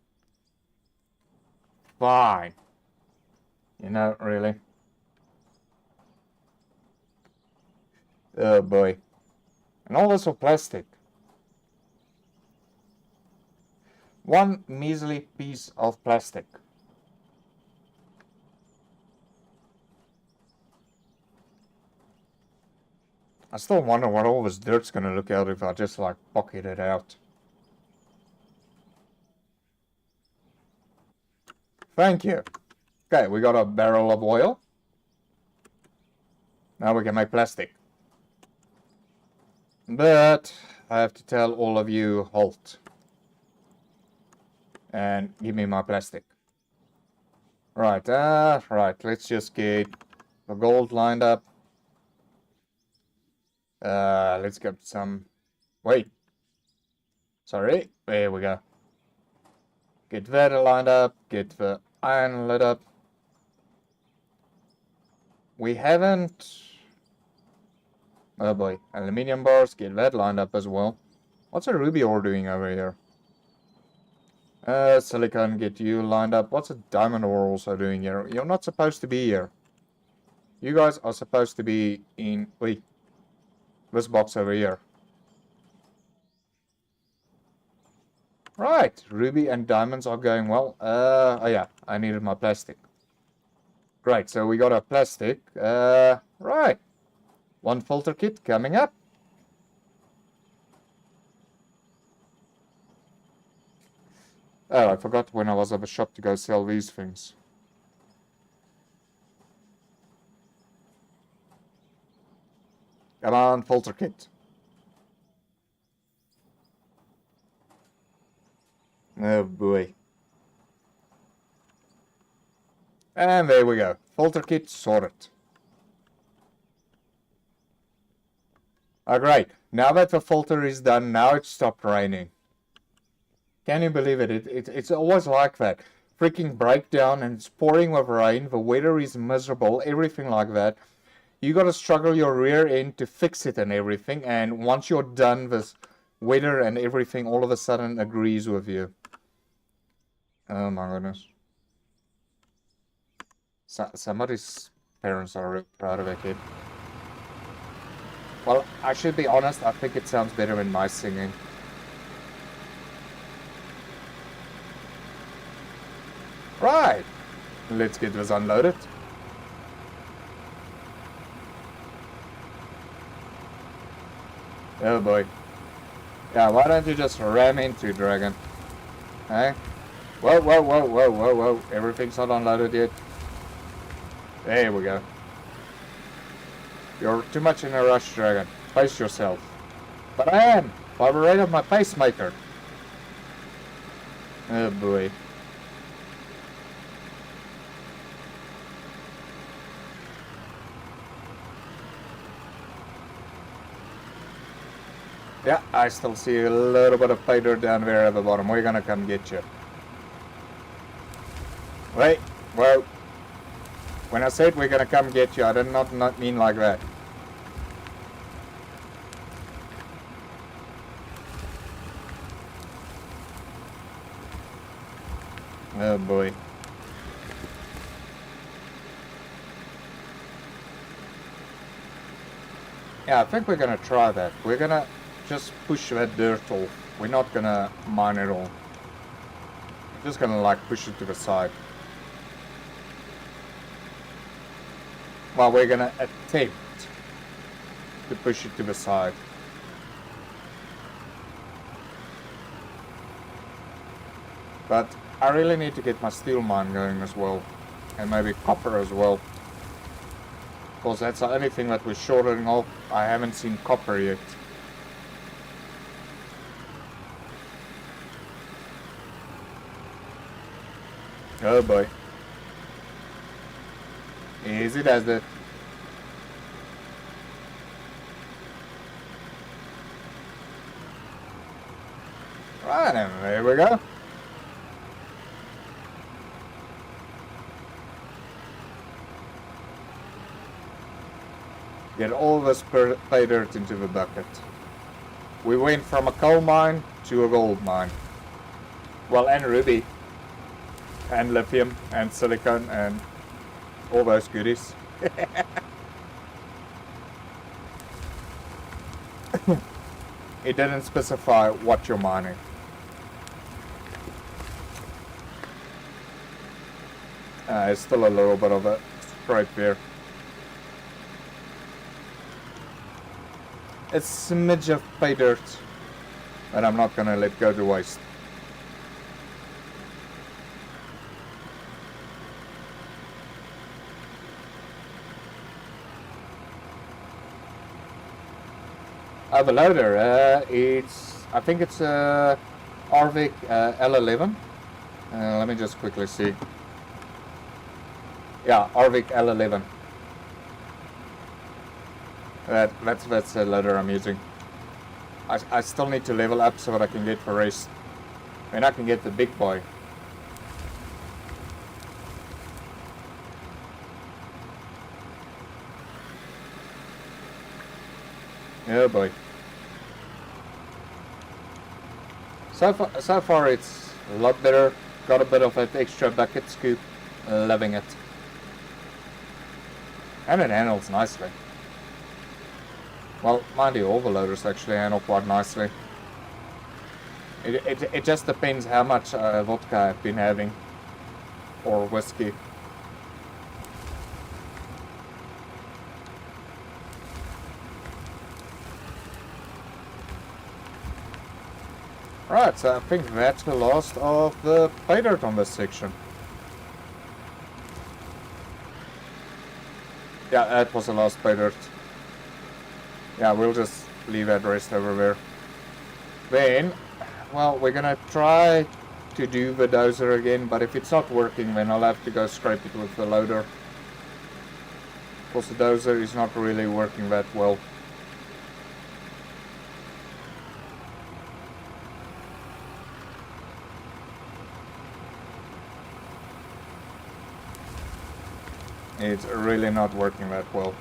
Fine. You know, really. Oh boy. And all this for plastic. One measly piece of plastic. I still wonder what all this dirt's gonna look out if I just like pocket it out. Thank you. Okay, we got a barrel of oil. Now we can make plastic. But I have to tell all of you, halt. And give me my plastic. Right, right, let's just get the gold lined up. Let's get some... Wait. Sorry, there we go. Get that lined up, get the iron lit up. We haven't... Oh boy, aluminium bars, get that lined up as well. What's a ruby ore doing over here? Silicon, get you lined up. What's a diamond ore also doing here? You're not supposed to be here. You guys are supposed to be in... Wait. This box over here. Right, ruby and diamonds are going well. Oh yeah, I needed my plastic. Great, so we got our plastic. Right. One filter kit coming up. Oh, I forgot when I was at the shop to go sell these things. Come on, filter kit. Oh boy. And there we go. Filter kit sorted. Oh, great. Now that the filter is done, now it stopped raining. Can you believe it? It's always like that. Freaking breakdown and it's pouring with rain. The weather is miserable. Everything like that. You gotta struggle your rear end to fix it and everything. And once you're done, this weather and everything all of a sudden agrees with you. Oh my goodness. Somebody's parents are really proud of their kid. Well, I should be honest, I think it sounds better in my singing. Right, let's get this unloaded. Oh boy. Yeah, why don't you just ram into Dragon? Hey? Whoa, whoa, whoa, whoa, whoa, whoa. Everything's not unloaded yet. There we go. You're too much in a rush, Dragon. Pace yourself. But I am! By the rate of my pacemaker. Oh boy. Yeah, I still see a little bit of pay dirt down there at the bottom. We're gonna come get you. Wait, whoa. When I said we're gonna come get you, I did not mean like that. Oh boy. Yeah, I think we're gonna try that. We're gonna just push that dirt off. We're not gonna mine it all. We're just gonna like push it to the side. Well, we're gonna attempt to push it to the side. But I really need to get my steel mine going as well. And maybe copper as well. Because that's the only thing that we're shorting off. I haven't seen copper yet. Oh boy. Easy does it. Right, and there we go. Get all this pay dirt into the bucket. We went from a coal mine to a gold mine. Well, and ruby. And lithium and silicon and all those goodies. it didn't specify what you're mining. It's still a little bit of a scrape here. It's a smidge of pay dirt that I'm not gonna let go to waste. The loader, I think it's a Arvik L11. Let me just quickly see. Yeah, Arvik L11. That's the loader I'm using. I still need to level up so that I can get the race. And I can get the big boy. Oh boy. So far it's a lot better. Got a bit of that extra bucket scoop. Loving it. And it handles nicely. Well, mind you, all the loaders actually handle quite nicely. It just depends how much vodka I've been having. Or whiskey. Right, so I think that's the last of the pay dirt on this section. Yeah, that was the last pay dirt. Yeah, we'll just leave that rest over there. Then, well, we're gonna try to do the dozer again, but if it's not working, then I'll have to go scrape it with the loader. Because the dozer is not really working that well. It's really not working that well.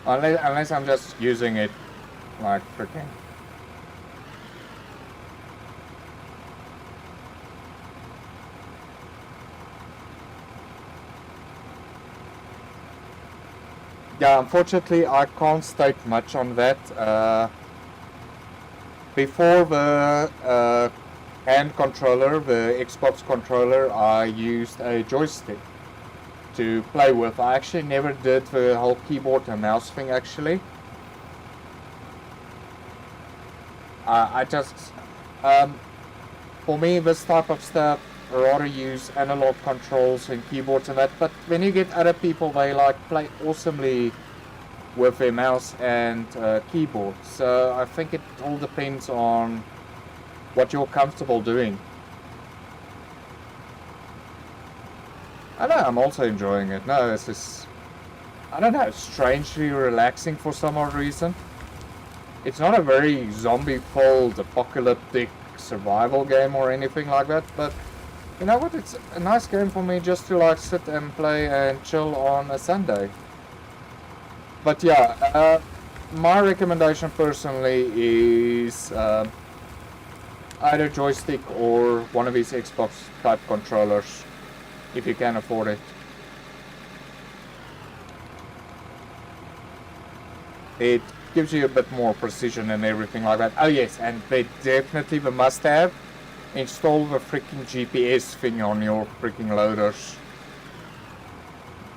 Unless I'm just using it like freaking. Yeah, unfortunately I can't state much on that. Before the hand controller, the Xbox controller, I used a joystick to play with. I actually never did the whole keyboard and mouse thing actually. I just, for me this type of stuff, I rather use analog controls and keyboards and that, but when you get other people, they like play awesomely with their mouse and keyboard. So I think it all depends on what you're comfortable doing. I know, I'm also enjoying it. No, it's just, I don't know, strangely relaxing for some odd reason. It's not a very zombie-filled, apocalyptic survival game or anything like that, but you know what, it's a nice game for me just to like sit and play and chill on a Sunday. But yeah, my recommendation personally is either joystick or one of these Xbox type controllers, if you can afford it. It gives you a bit more precision and everything like that. Oh yes, and they definitely the must-have, install the freaking GPS thing on your freaking loaders.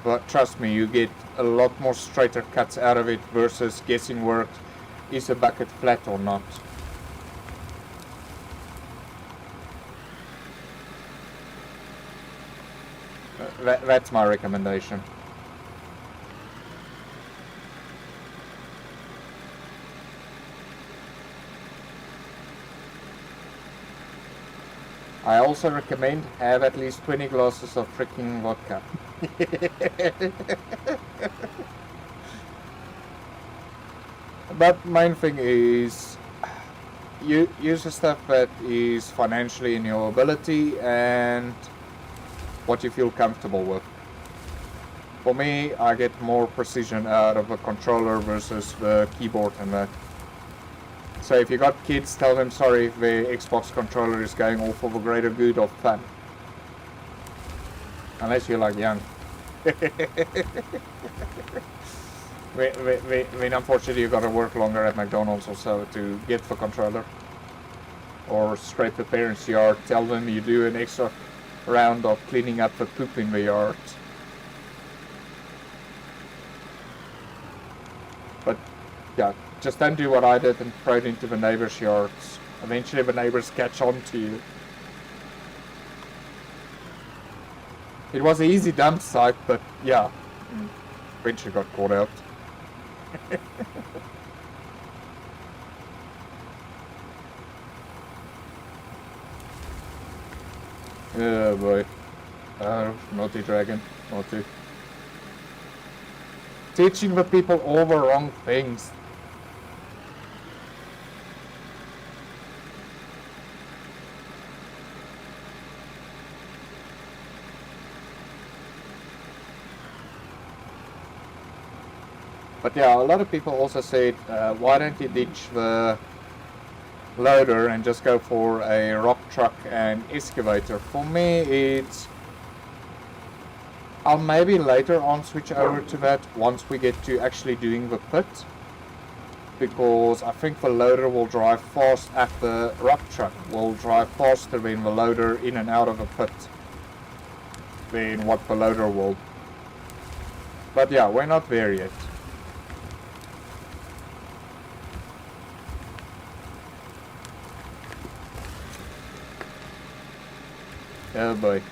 But trust me, you get a lot more straighter cuts out of it versus guessing where is a bucket flat or not. That's my recommendation. I also recommend have at least 20 glasses of freaking vodka. But main thing is you use the stuff that is financially in your ability and what you feel comfortable with. For me, I get more precision out of a controller versus the keyboard and that. So if you got kids, tell them sorry if the Xbox controller is going all for the greater good of fun. Unless you're like young. When unfortunately you gotta work longer at McDonald's also to get the controller. Or scrape the parents' yard, tell them you do an extra round of cleaning up the poop in the yard. But yeah, just don't do what I did and throw it into the neighbors' yards. Eventually the neighbors catch on to you. It was an easy dump site, but yeah, eventually got caught out. Oh boy. Naughty dragon. Naughty. Teaching the people all the wrong things. But yeah, a lot of people also said, why don't you ditch the loader and just go for a rock truck and excavator? For me, it's... I'll maybe later on switch over to that once we get to actually doing the pit. Because I think the loader will drive fast at the rock truck. Will drive faster than the loader in and out of a pit than what the loader will. But yeah, we're not there yet. Oh boy.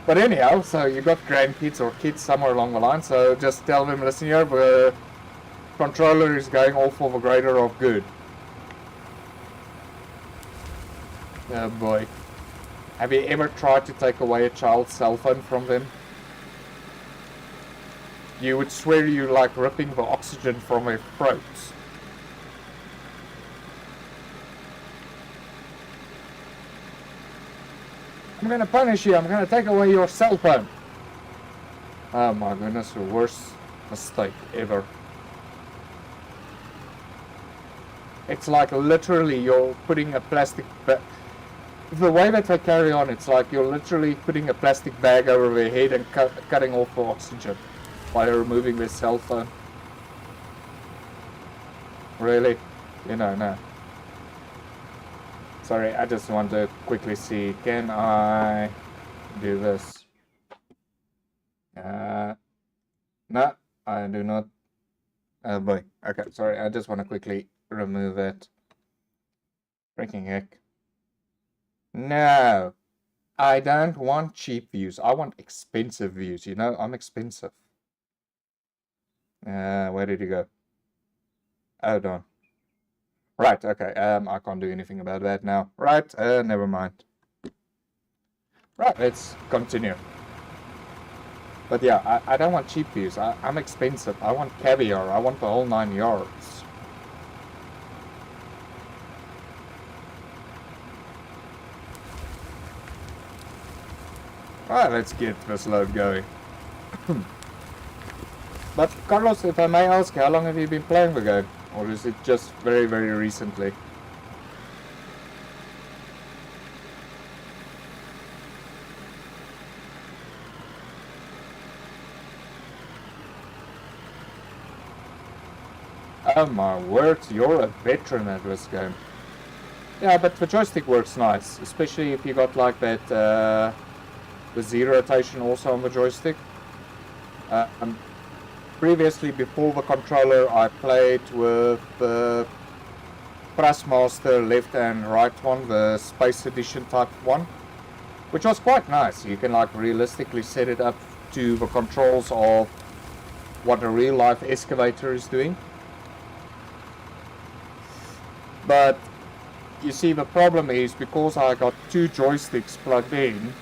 But anyhow, so you got grandkids or kids somewhere along the line, so just tell them, listen here, the controller is going all for the greater of good. Oh boy. Have you ever tried to take away a child's cell phone from them? You would swear you like ripping the oxygen from their throats. I'm gonna punish you, I'm gonna take away your cell phone. Oh my goodness, the worst mistake ever. It's like literally you're putting a plastic bag. The way that they carry on, it's like you're literally putting a plastic bag over their head and cutting off the oxygen while you're removing their cell phone. Really? You know, no. Sorry, I just want to quickly see, can I do this? No, I do not. Oh boy, okay, sorry, I just want to quickly remove it. Freaking heck. No, I don't want cheap views, I want expensive views, you know, I'm expensive. Where did you go? Oh, darn. Right, okay, I can't do anything about that now. Right, never mind. Right, let's continue. But yeah, I don't want cheap views, I'm expensive. I want caviar, I want the whole 9 yards. Right, let's get this load going. But Carlos, if I may ask, how long have you been playing the game? Or is it just very, very recently? Oh my word, you're a veteran at this game. Yeah, but the joystick works nice, especially if you got like that, the Z rotation also on the joystick. Previously, before the controller, I played with the Thrustmaster left and right one, the Space Edition type one, which was quite nice. You can like realistically set it up to the controls of what a real life excavator is doing. But you see, the problem is because I got 2 joysticks plugged in,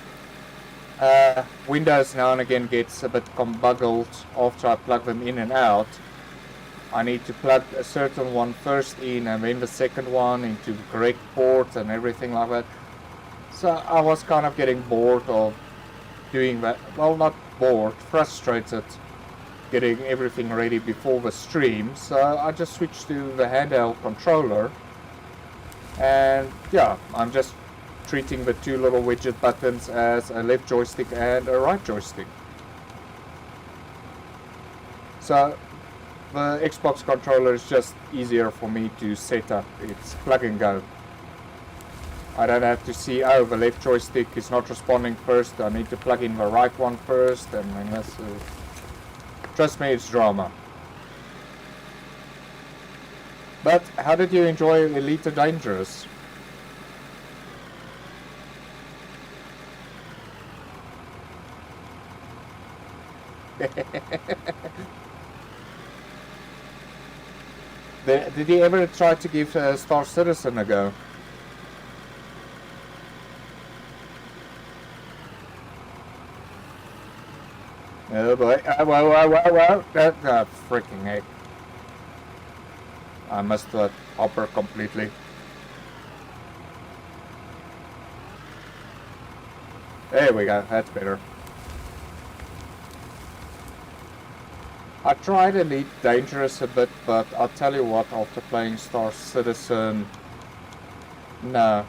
Windows now and again gets a bit buggled after I plug them in and out. I need to plug a certain one first in and then the second one into the correct port and everything like that. So I was kind of getting bored of doing that. Well, not bored, frustrated getting everything ready before the stream. So I just switched to the handheld controller. And yeah, I'm just treating the 2 little widget buttons as a left joystick and a right joystick. So the Xbox controller is just easier for me to set up. It's plug and go. I don't have to see, oh, the left joystick is not responding first. I need to plug in the right one first, and then that's trust me, it's drama. But how did you enjoy Elite Dangerous? Did you ever try to give Star Citizen a go? Oh boy, whoa, that freaking heck. I must hopper completely. There we go, that's better. I tried Elite Dangerous a bit, but I'll tell you what, after playing Star Citizen, no.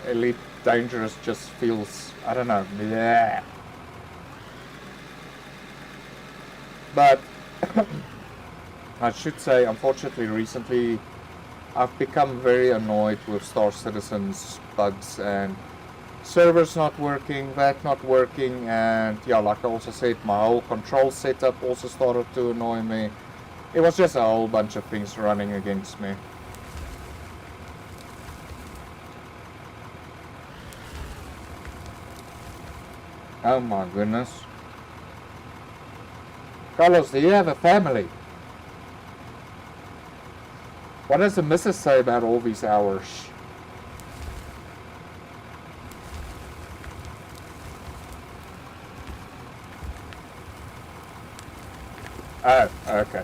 Elite Dangerous just feels, I don't know, bleh. But I should say, unfortunately, recently I've become very annoyed with Star Citizen's bugs and servers not working, that not working, and yeah, like I also said, my whole control setup also started to annoy me. It was just a whole bunch of things running against me. Oh my goodness. Carlos, do you have a family? What does the missus say about all these hours? Oh, okay.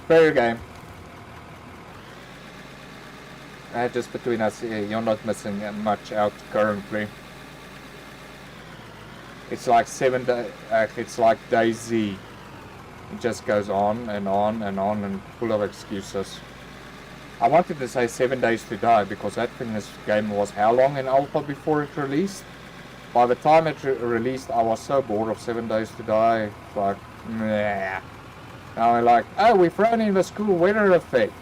Fair game. Just between us, you're not missing much out currently. It's like it's like DayZ. It just goes on and on and on and full of excuses. I wanted to say 7 Days to Die because that game was how long in alpha before it released? By the time it released, I was so bored of 7 Days to Die. It's like, nah. Now I'm like, oh, we've thrown in the school weather effect.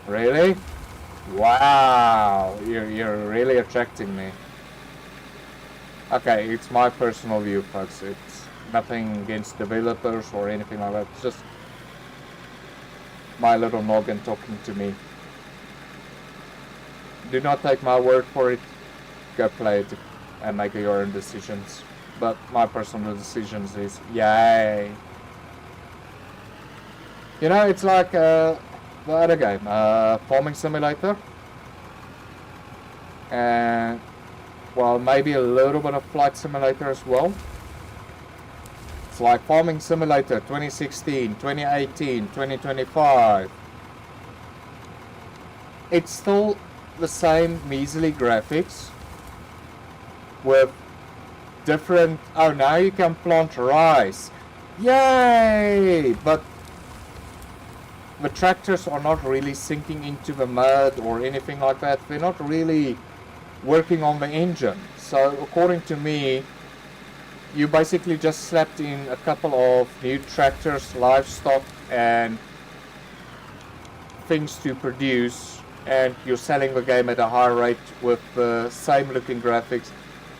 Really? Wow, you're really attracting me. Okay, it's my personal view, folks. It's nothing against developers or anything like that. It's just my little noggin talking to me. Do not take my word for it. Go play it and make your own decisions. But my personal decisions is yay. You know, it's like the other game, Farming Simulator. And, well, maybe a little bit of Flight Simulator as well. It's like Farming Simulator 2016, 2018, 2025. It's still the same measly graphics with different, oh, now you can plant rice. Yay! But the tractors are not really sinking into the mud or anything like that. They're not really working on the engine. So according to me, you basically just slapped in a couple of new tractors, livestock and things to produce, and you're selling the game at a high rate with the same looking graphics,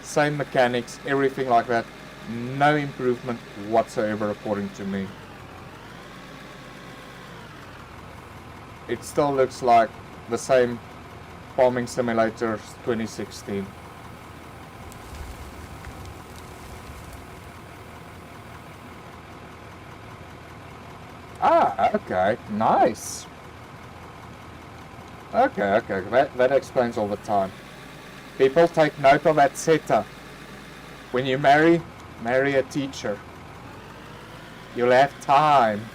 same mechanics, everything like that. No improvement whatsoever according to me. It still looks like the same Farming Simulator 2016. Ah, okay, nice. Okay, that explains all the time. People take note of that setup. When you marry a teacher. You'll have time.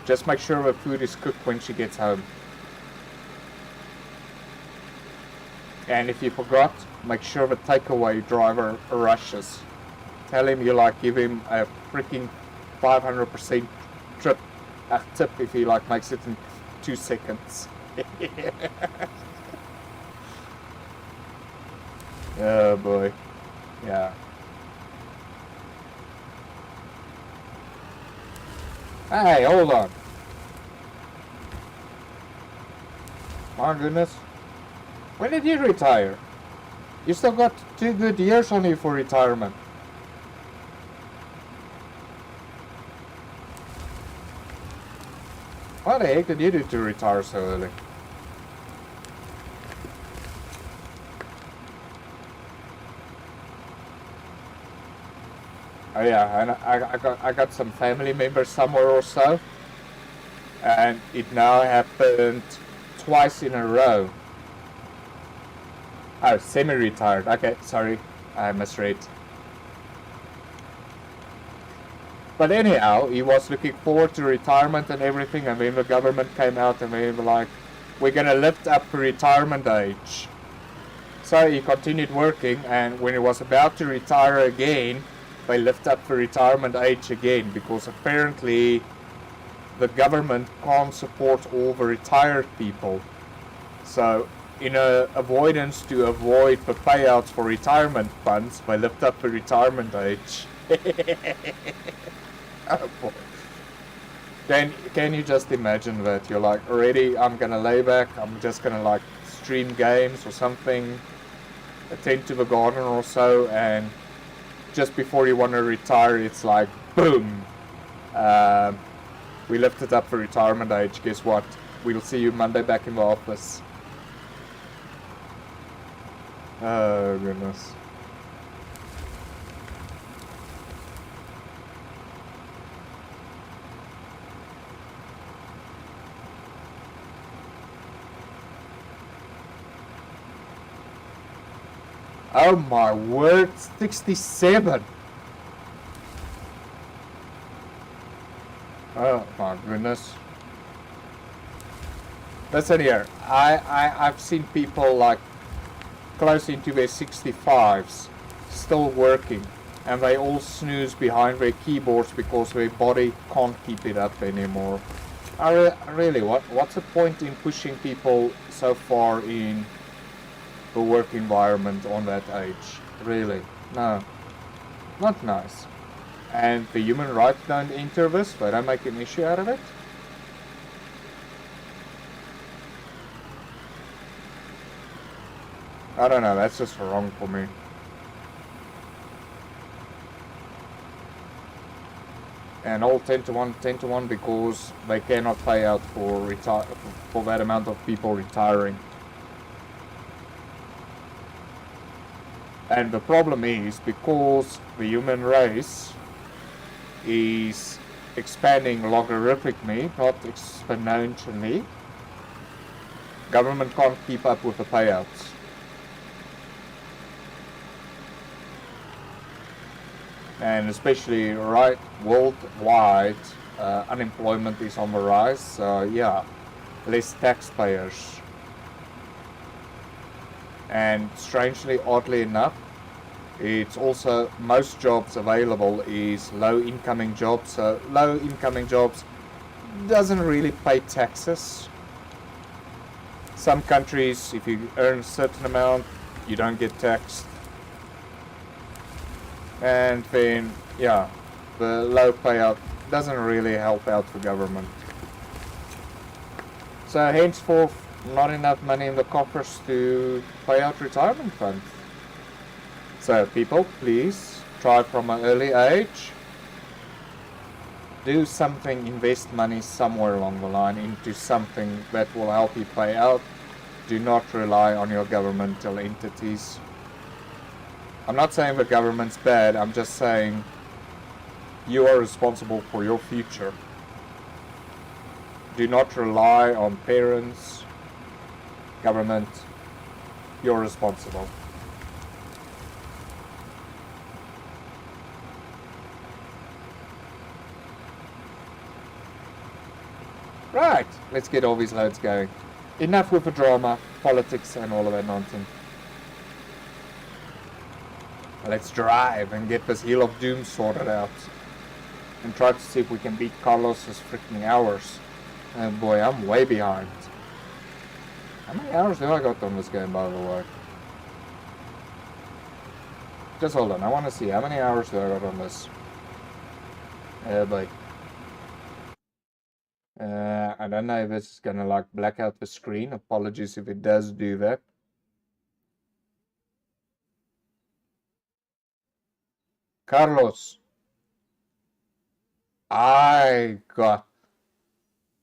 Just make sure the food is cooked when she gets home. And if you forgot, make sure the takeaway driver rushes. Tell him you give him a freaking 500% tip if he makes it in 2 seconds. Oh boy, yeah. Hey, hold on. My goodness. When did you retire? You still got 2 good years on you for retirement. What the heck did you do to retire so early? Oh yeah, and I got some family members somewhere or so, and it now happened twice in a row. Oh, semi-retired. Okay, sorry, I misread. But anyhow, he was looking forward to retirement and everything, and then the government came out and they were like, we're gonna lift up the retirement age. So he continued working, and when he was about to retire again, they lift up the retirement age again, because apparently the government can't support all the retired people. So in a avoidance to avoid the payouts for retirement funds, they lift up the retirement age. Oh boy. Then can you just imagine that you're like, already I'm gonna lay back, I'm just gonna like stream games or something, attend to the garden or so, and just before you want to retire, it's like, boom, we lifted up for retirement age. Guess what? We'll see you Monday back in the office. Oh, goodness. Oh my word, 67! Oh my goodness. Listen here, I've seen people like close into their 65s still working, and they all snooze behind their keyboards because their body can't keep it up anymore. Really, what's the point in pushing people so far in the work environment on that age? Really, no, not nice. And the human rights don't enter this, they don't make an issue out of it. I don't know, that's just wrong for me. And all 10 to 1 because they cannot pay out for that amount of people retiring. And the problem is, because the human race is expanding logarithmically, not exponentially, government can't keep up with the payouts. And especially right worldwide, unemployment is on the rise, so yeah, less taxpayers. And strangely, oddly enough, it's also most jobs available is low-incoming jobs. So low-incoming jobs doesn't really pay taxes. Some countries, if you earn a certain amount, you don't get taxed. And then, yeah, the low payout doesn't really help out the government. So henceforth, not enough money in the coffers to pay out retirement funds. So people, please try from an early age. Do something, invest money somewhere along the line into something that will help you pay out. Do not rely on your governmental entities. I'm not saying the government's bad, I'm just saying you are responsible for your future. Do not rely on parents, government, you're responsible. Right, let's get all these loads going. Enough with the drama, politics and all of that nonsense. Let's drive and get this Hill of Doom sorted out. And try to see if we can beat Carlos's freaking hours. Oh boy, I'm way behind. How many hours do I got on this game, by the way? Just hold on, I want to see how many hours do I got on this. Boy. I don't know if it's gonna like black out the screen. Apologies if it does do that. Carlos, I got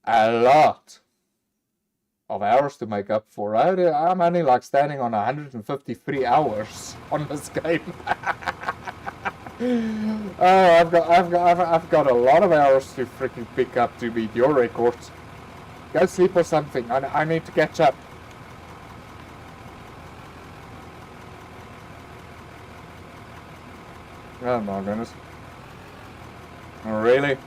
a lot of hours to make up for. I'm only like standing on 153 hours on this game. Oh, I've got a lot of hours to freaking pick up to beat your records. Go sleep or something. I need to catch up. Oh my goodness. Really?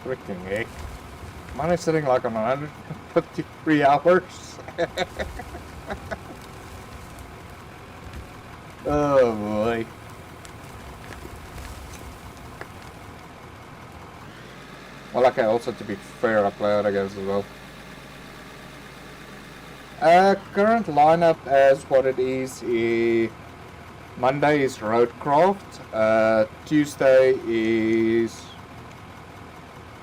Freaking heck. I'm only sitting like on 153 hours. Oh boy. Well, okay, also to be fair, I play other games as well. Current lineup as what it is Monday is Roadcraft, Tuesday is...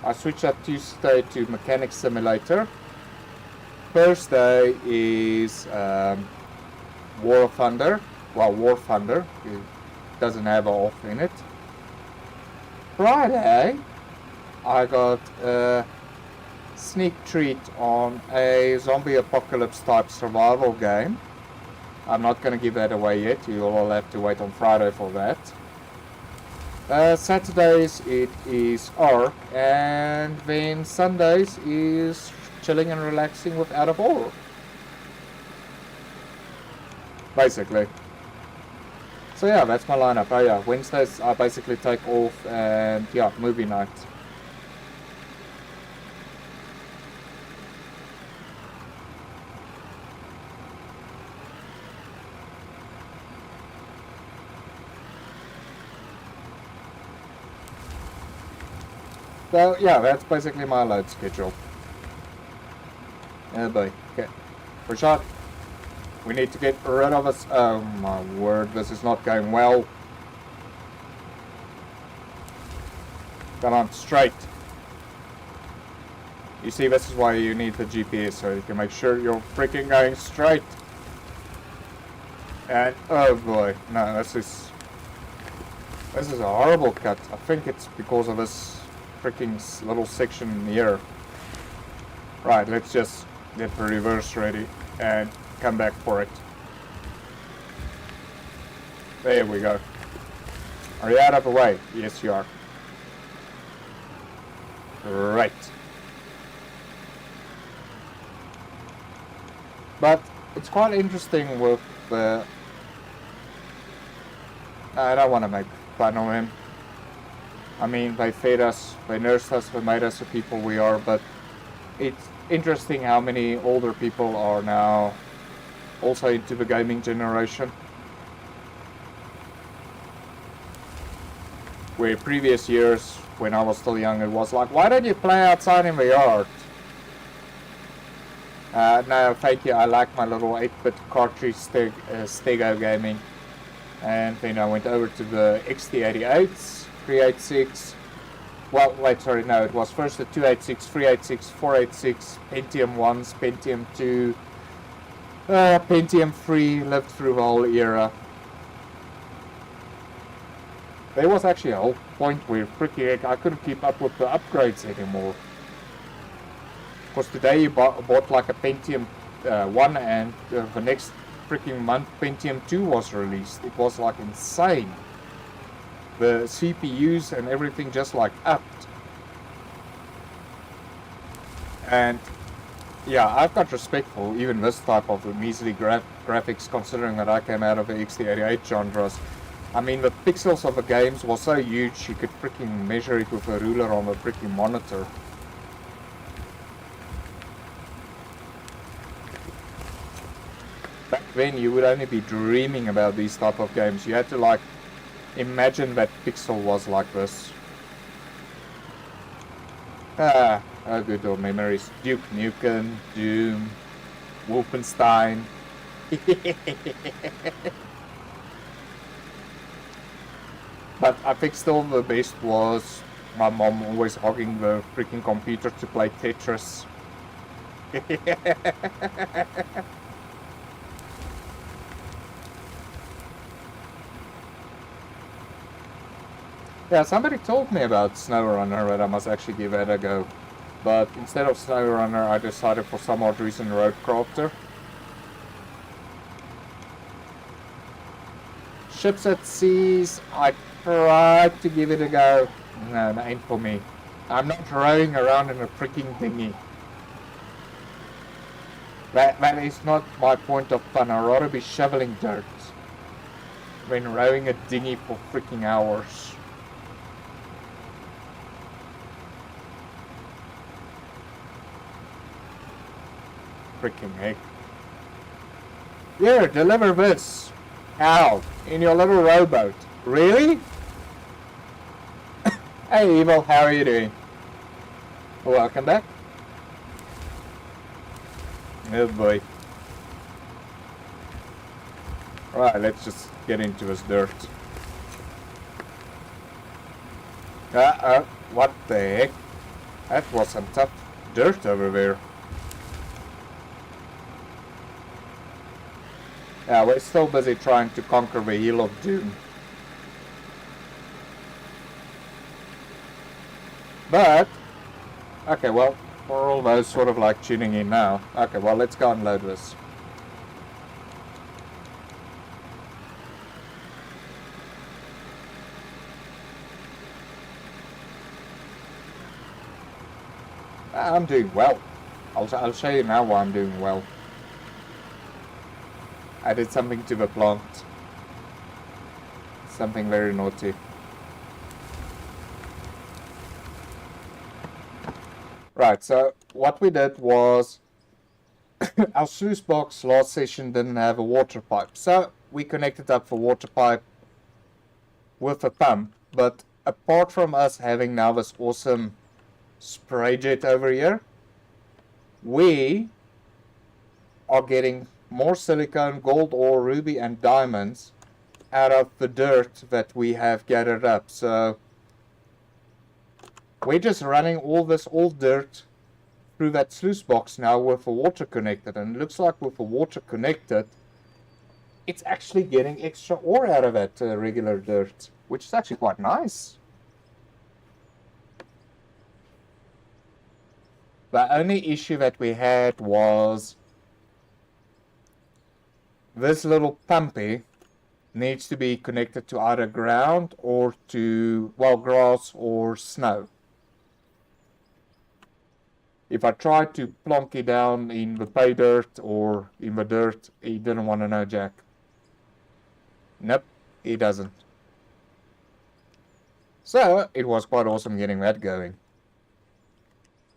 I switch up Tuesday to Mechanic Simulator. Thursday is War of Thunder. Well, War Thunder. It doesn't have an off in it. Friday, I got a sneak treat on a zombie apocalypse type survival game. I'm not going to give that away yet. You'll all have to wait on Friday for that. Saturdays it is Ark, and then Sundays is chilling and relaxing with Out of Horror. Basically. So yeah, that's my lineup. Oh yeah, Wednesdays I basically take off, and yeah, movie night. So yeah, that's basically my load schedule. Oh boy. Okay. Rashad, we need to get rid of us. Oh my word, this is not going well. Come on, straight. You see, this is why you need the GPS, so you can make sure you're freaking going straight. And oh boy, no, this is a horrible cut. I think it's because of this freaking little section here. Right, let's just get the reverse ready and come back for it. There we go. Are you out of the way? Yes, you are. Right. But it's quite interesting with the... I don't want to make fun of him. I mean, they fed us, they nursed us, they made us the people we are, but it's interesting how many older people are now also into the gaming generation. Where previous years, when I was still young, it was like, why don't you play outside in the yard? No, thank you, I like my little 8-bit cartridge Stego gaming. And then I went over to the XT88s. 386, well, wait, sorry, no, it was first the 286, 386, 486, Pentium 1s, Pentium 2, Pentium 3, lived through the whole era. There was actually a whole point where freaking I couldn't keep up with the upgrades anymore. Because today you bought like a Pentium 1 and the next freaking month Pentium 2 was released. It was like insane. The CPUs and everything just like upped. And yeah, I've got respect for even this type of measly graphics, considering that I came out of the XT88 genres. I mean, the pixels of the games was so huge you could freaking measure it with a ruler on the freaking monitor. Back then you would only be dreaming about these type of games. You had to like imagine that pixel was like this. Oh, good old memories. Duke Nukem, Doom, Wolfenstein. But I think still the best was my mom always hogging the freaking computer to play Tetris. Yeah, somebody told me about SnowRunner, but I must actually give that a go. But instead of SnowRunner, I decided for some odd reason Roadcrafter. Ships at Seas, I tried to give it a go. No, that ain't for me. I'm not rowing around in a freaking dinghy. That is not my point of fun. I'd rather be shoveling dirt than rowing a dinghy for freaking hours. Freaking heck. Here, deliver this. How? In your little rowboat. Really? Hey Evil, how are you doing? Welcome back. Oh boy. Right, let's just get into this dirt. What the heck? That was some tough dirt over there. Yeah, we're still busy trying to conquer the Hill of Doom. But, okay, well, for all those sort of like tuning in now, okay, well, let's go and load this. I'm doing well. I'll show you now why I'm doing well. I did something to the plant. Something very naughty. Right, so what we did was our sluice box last session didn't have a water pipe. So we connected up the water pipe with a pump. But apart from us having now this awesome spray jet over here, we are getting more silicone, gold ore, ruby and diamonds out of the dirt that we have gathered up. So we're just running all this old dirt through that sluice box now with the water connected, and it looks like with the water connected it's actually getting extra ore out of that regular dirt, which is actually quite nice. The only issue that we had was this little pumpy needs to be connected to either ground or to, well, grass or snow. If I tried to plonk it down in the pay dirt or in the dirt, he didn't want to know jack. Nope, he doesn't. So it was quite awesome getting that going.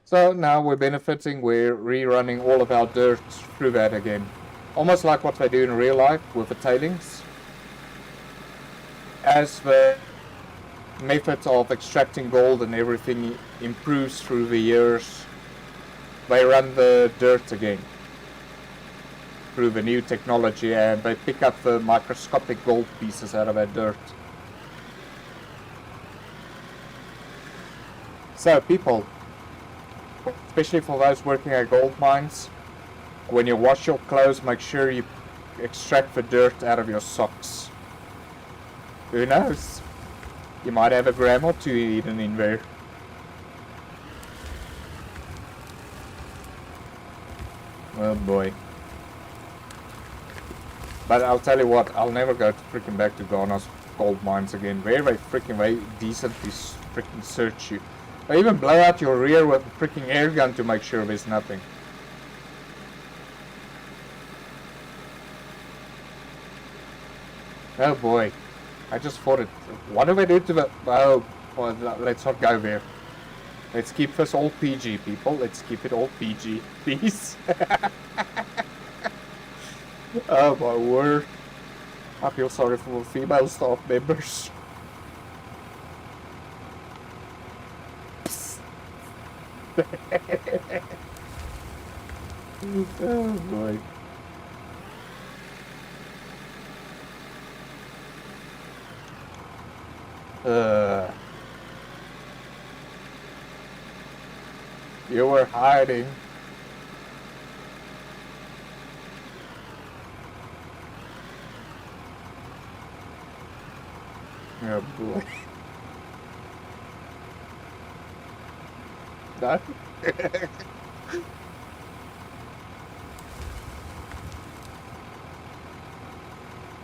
So now we're benefiting, we're rerunning all of our dirt through that again. Almost like what they do in real life with the tailings. As the method of extracting gold and everything improves through the years, they run the dirt again through the new technology, and they pick up the microscopic gold pieces out of that dirt. So people, especially for those working at gold mines, when you wash your clothes, make sure you extract the dirt out of your socks. Who knows? You might have a gram or two hidden in there. Oh boy. But I'll tell you what, I'll never go to freaking back to Ghana's gold mines again. Where they freaking decently freaking search you. They even blow out your rear with a freaking air gun to make sure there's nothing. Oh boy. I just thought it. What do I do to the... Oh, well, let's not go there. Let's keep this all PG, people. Let's keep it all PG, please. Oh my word. I feel sorry for the female staff members. Oh boy. You were hiding. Oh boy. That?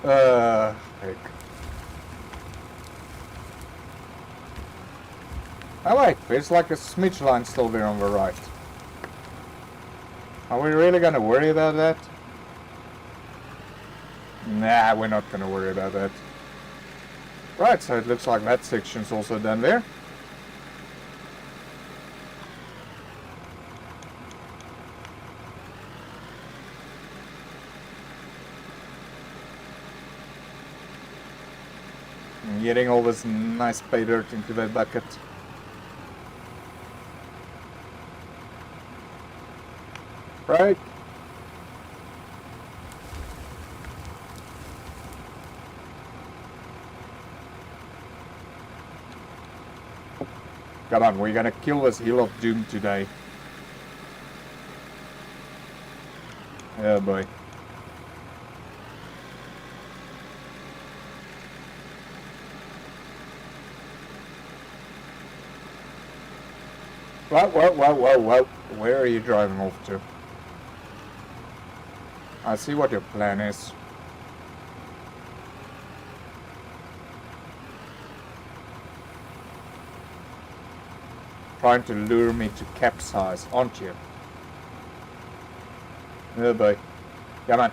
Heck. Oh wait, there's like a smidge line still there on the right. Are we really gonna worry about that? Nah, we're not gonna worry about that. Right, so it looks like that section's also done there. And getting all this nice pay dirt into that bucket. Right. Come on, we're gonna kill this Hill of Doom today. Oh boy. Whoa, whoa, whoa, whoa, whoa. Where are you driving off to? I see what your plan is. Trying to lure me to capsize, aren't you? Oh boy. Come on.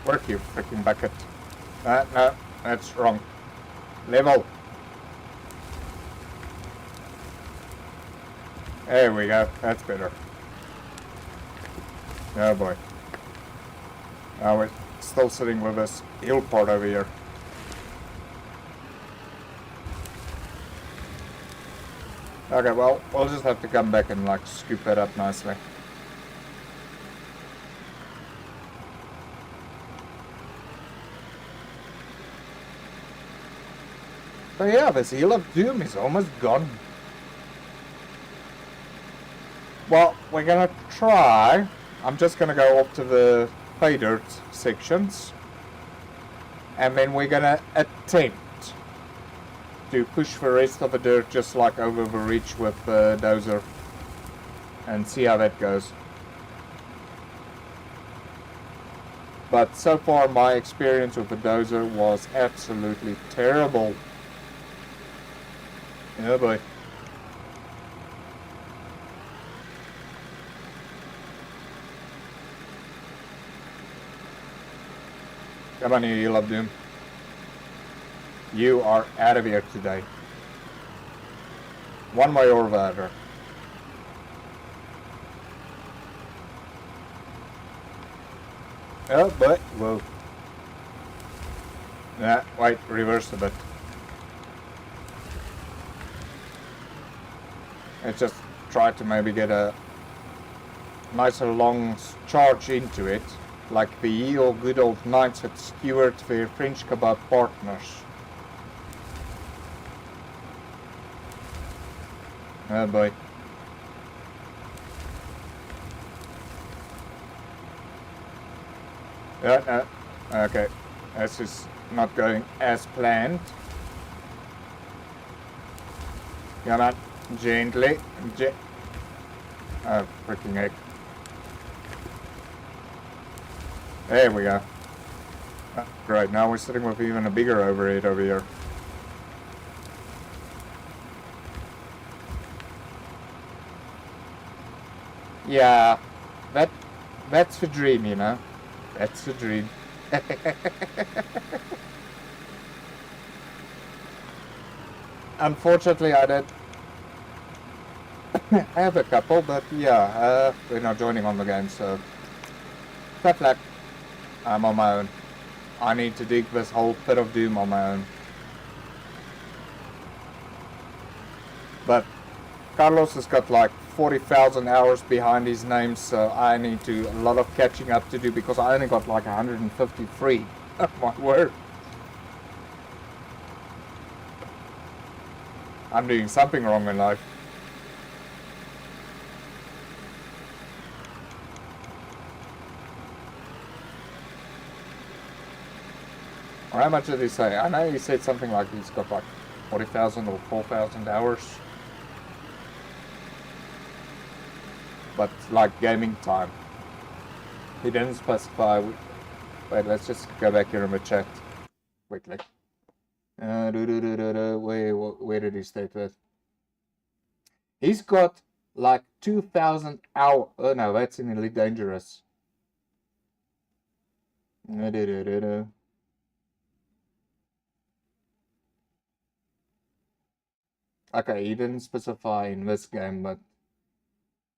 Work, you freaking bucket. No, that's wrong. Level. There we go. That's better. Oh boy. Now we're still sitting with this hill part over here. Okay, well, we'll just have to come back and like scoop that up nicely. So yeah, this Hill of Doom is almost gone. Well, we're gonna try. I'm just gonna go up to the pay dirt sections. And then we're gonna attempt to push the rest of the dirt just like over the ridge with the dozer. And see how that goes. But so far my experience with the dozer was absolutely terrible. Oh boy. Come on, you love Doom. You are out of here today. One way or the other. Oh, but whoa. Nah, wait, reverse a bit. Let's just try to maybe get a nicer long charge into it. Like the ye old good old knights had skewered their French kebab partners. Oh boy. Yeah, no. Okay. This is not going as planned. Come on. Gently. Oh, freaking heck. There we go. Oh, great, now we're sitting with even a bigger overhead over here. Yeah, that's the dream, you know. That's the dream. Unfortunately, I did have a couple, but yeah, they're not joining on the game, so tough luck. I'm on my own. I need to dig this whole pit of doom on my own. But Carlos has got like 40,000 hours behind his name, so I need to a lot of catching up to do because I only got like 153. Oh my word. I'm doing something wrong in life. Or how much did he say? I know he said something like he's got like 40,000 or 4,000 hours. But like gaming time. He didn't specify. Wait, let's just go back here in the chat quickly. Where did he state that? He's got like 2,000 hours. Oh no, that's in Elite Dangerous. Okay, he didn't specify in this game, but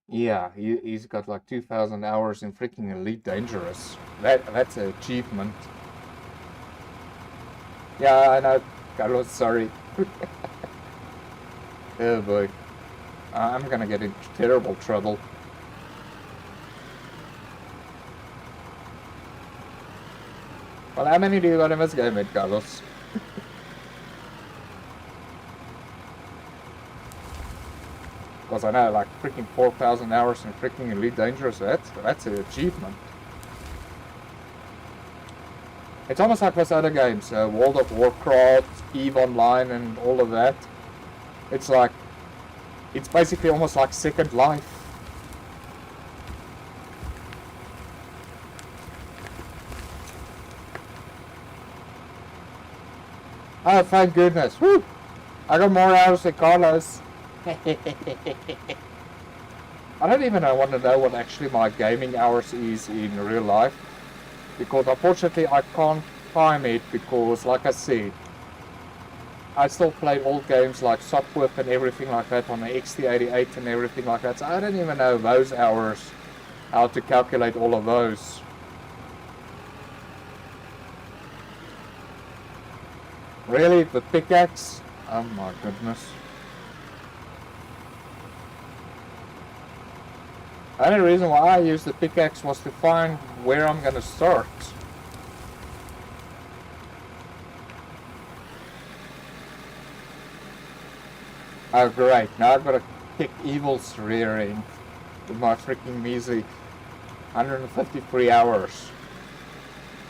yeah, he's got like 2,000 hours in freaking Elite Dangerous. That's an achievement. Yeah, I know, Carlos, sorry. Oh boy. I'm gonna get into terrible trouble. Well, how many do you got in this game, Carlos? Because I know, like, freaking 4,000 hours in freaking Elite Dangerous, that's an achievement. It's almost like those other games, World of Warcraft, EVE Online, and all of that. It's like, it's basically almost like Second Life. Oh, thank goodness. Woo! I got more hours than Carlos. I don't even want to know what actually my gaming hours is in real life. Because unfortunately I can't time it because, like I said, I still play old games like Sopwith and everything like that on the XT88 and everything like that. So I don't even know those hours, how to calculate all of those. Really? The pickaxe? Oh my goodness. The only reason why I used the pickaxe was to find where I'm gonna start. Oh great, now I've got to kick Evil's rear end with my freaking measly 153 hours.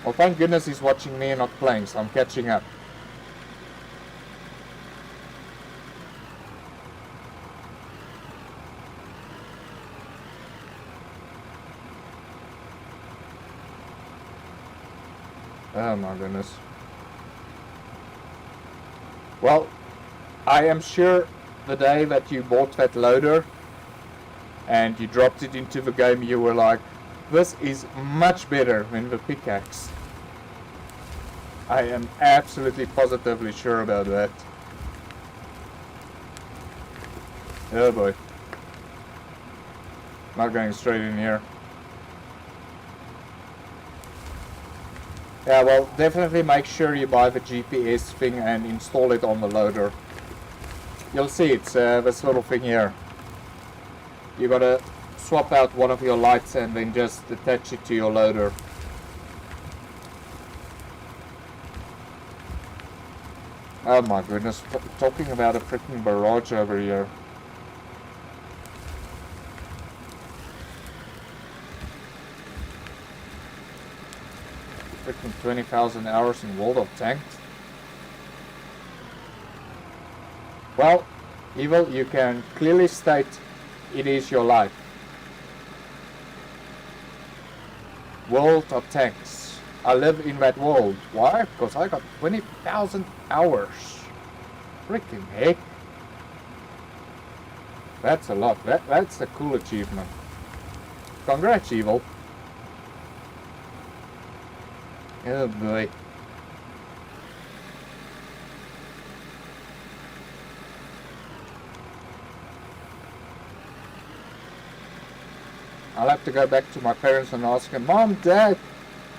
Well, thank goodness he's watching me and not playing, so I'm catching up. Oh my goodness. Well, I am sure the day that you bought that loader and you dropped it into the game, you were like, this is much better than the pickaxe. I am absolutely positively sure about that. Oh boy. Not going straight in here. Yeah, well, definitely make sure you buy the GPS thing and install it on the loader. You'll see it's this little thing here. You gotta swap out one of your lights and then just attach it to your loader. Oh my goodness, talking about a freaking barrage over here. Freaking 20,000 hours in World of Tanks. Well, Evil, you can clearly state it is your life. World of Tanks. I live in that world. Why? Because I got 20,000 hours. Freaking heck. That's a lot. That's a cool achievement. Congrats, Evil. Oh boy. I'll have to go back to my parents and ask them, Mom, Dad,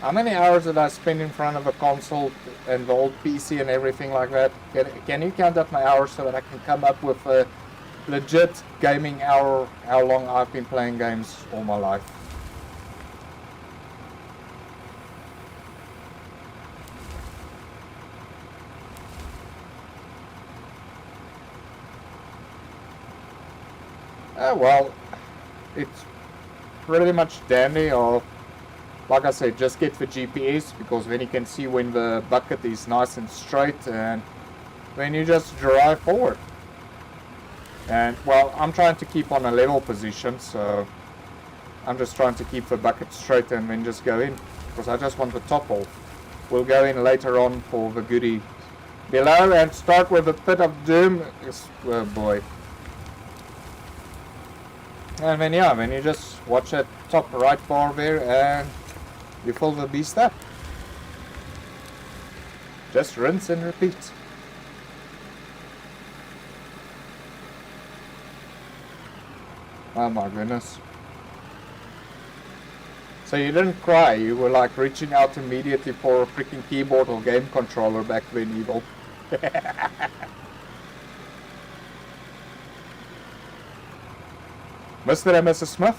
how many hours did I spend in front of a console and the old PC and everything like that? Can you count up my hours so that I can come up with a legit gaming hour, how long I've been playing games all my life? Well, it's pretty much dandy, or like I said, just get the GPS, because then you can see when the bucket is nice and straight, and then you just drive forward. And well, I'm trying to keep on a level position, so I'm just trying to keep the bucket straight and then just go in, because I just want the top off. We'll go in later on for the goodie below and start with a Pit of Doom. Oh boy. And then yeah, then you just watch that top right bar there and you fill the beast up. Just rinse and repeat. Oh my goodness. So you didn't cry, you were like reaching out immediately for a freaking keyboard or game controller back then, Evil. Mr. and Mrs. Smith,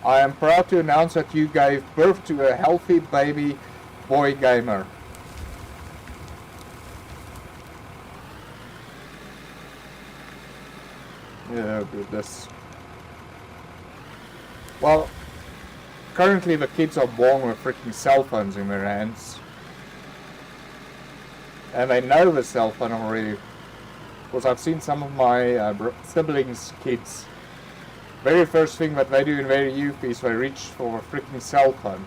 I am proud to announce that you gave birth to a healthy baby boy gamer. Oh goodness. Well, currently the kids are born with freaking cell phones in their hands. And they know the cell phone already. Because I've seen some of my siblings' kids. Very first thing that they do in their youth is they reach for a freaking cell phone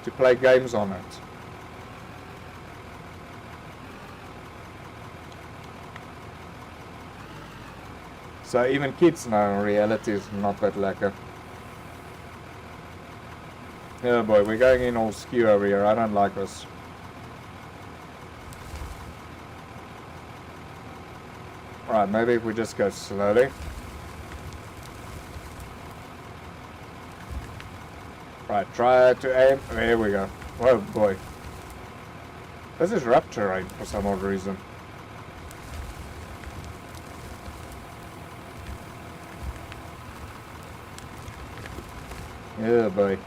to play games on it. So even kids know reality is not that lacquer. Oh boy, we're going in all skew over here. I don't like this. Right, maybe if we just go slowly. Right, try to aim. There we go. Oh boy. This is rough terrain for some odd reason. Oh boy.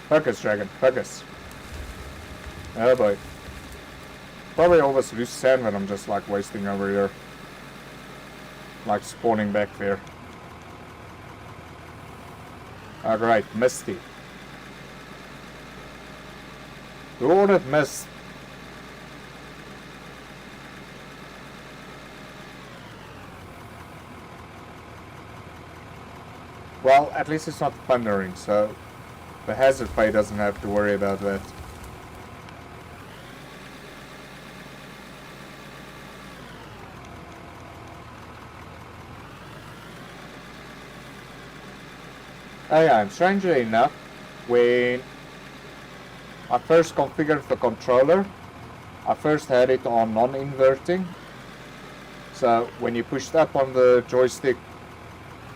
Focus, Dragon, focus. Oh boy. Probably all this loose sand that I'm just like wasting over here. Like spawning back there. Alright, Misty. Who ordered Mist? Well, at least it's not thundering, so the hazard pay doesn't have to worry about that. Oh yeah, and strangely enough, when I first configured the controller, I first had it on non-inverting. So when you pushed up on the joystick,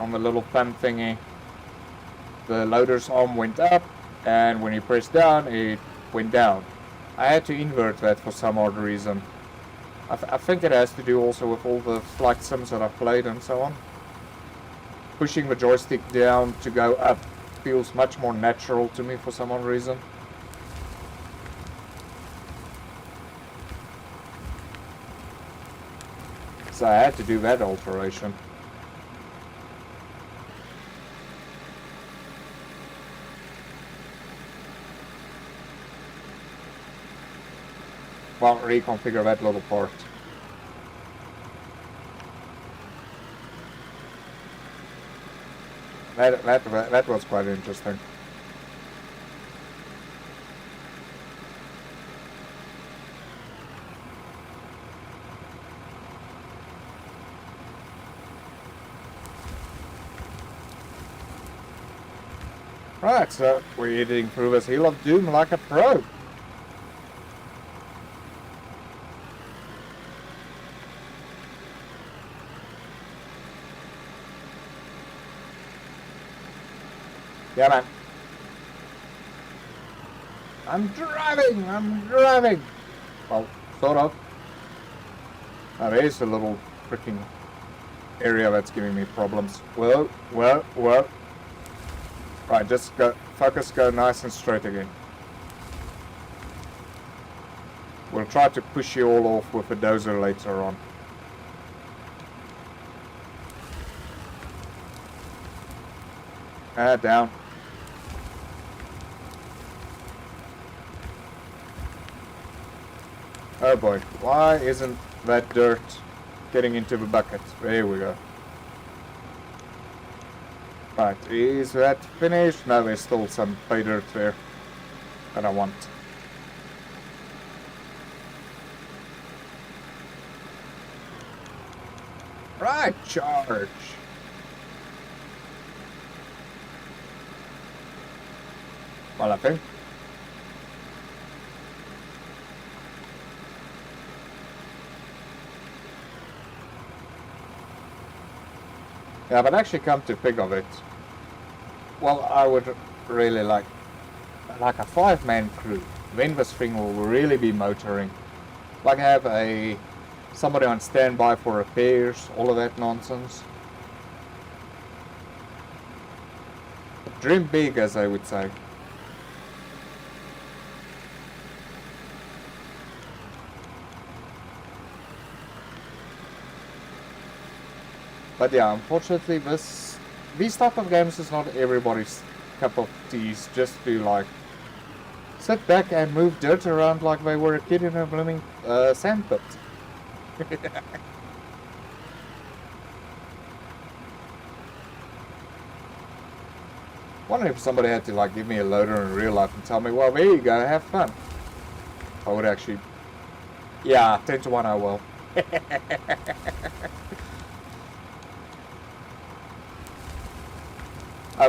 on the little thumb thingy, the loader's arm went up, and when you press down, it went down. I had to invert that for some odd reason. I think it has to do also with all the flight sims that I've played and so on. Pushing the joystick down to go up feels much more natural to me for some odd reason. So I had to do that alteration. Well, reconfigure that little part. That was quite interesting. Right, so we're eating through this Hill of Doom like a pro. Yeah, man. I'm driving! Well, sort of. Now there's a little freaking area that's giving me problems. Whoa. Right, just go, focus, go nice and straight again. We'll try to push you all off with a dozer later on. Down. Oh boy, why isn't that dirt getting into the bucket? There we go. Right, is that finished? No, there's still some pay dirt there that I want. Right, charge. Well, I think. Yeah, but actually come to think of it, well, I would really like a 5-man crew. Then this thing will really be motoring. Like have somebody on standby for repairs, all of that nonsense. Dream big, as I would say. But yeah, unfortunately these type of games is not everybody's cup of tea. Just to like sit back and move dirt around like they were a kid in a blooming sandpit. Wonder if somebody had to like give me a loader in real life and tell me, well, there you go, have fun. I would actually, yeah, 10 to 1 I will.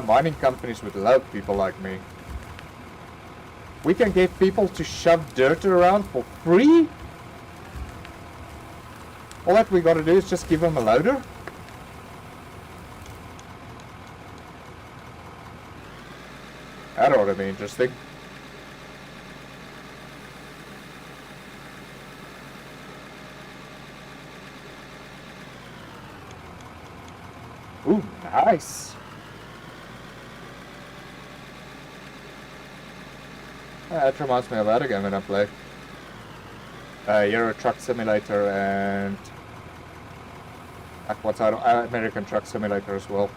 Mining companies would love people like me. We can get people to shove dirt around for free? All that we gotta do is just give them a loader? That ought to be interesting. Ooh, nice. That reminds me of that game that I play. Euro Truck Simulator and what's out American Truck Simulator as well.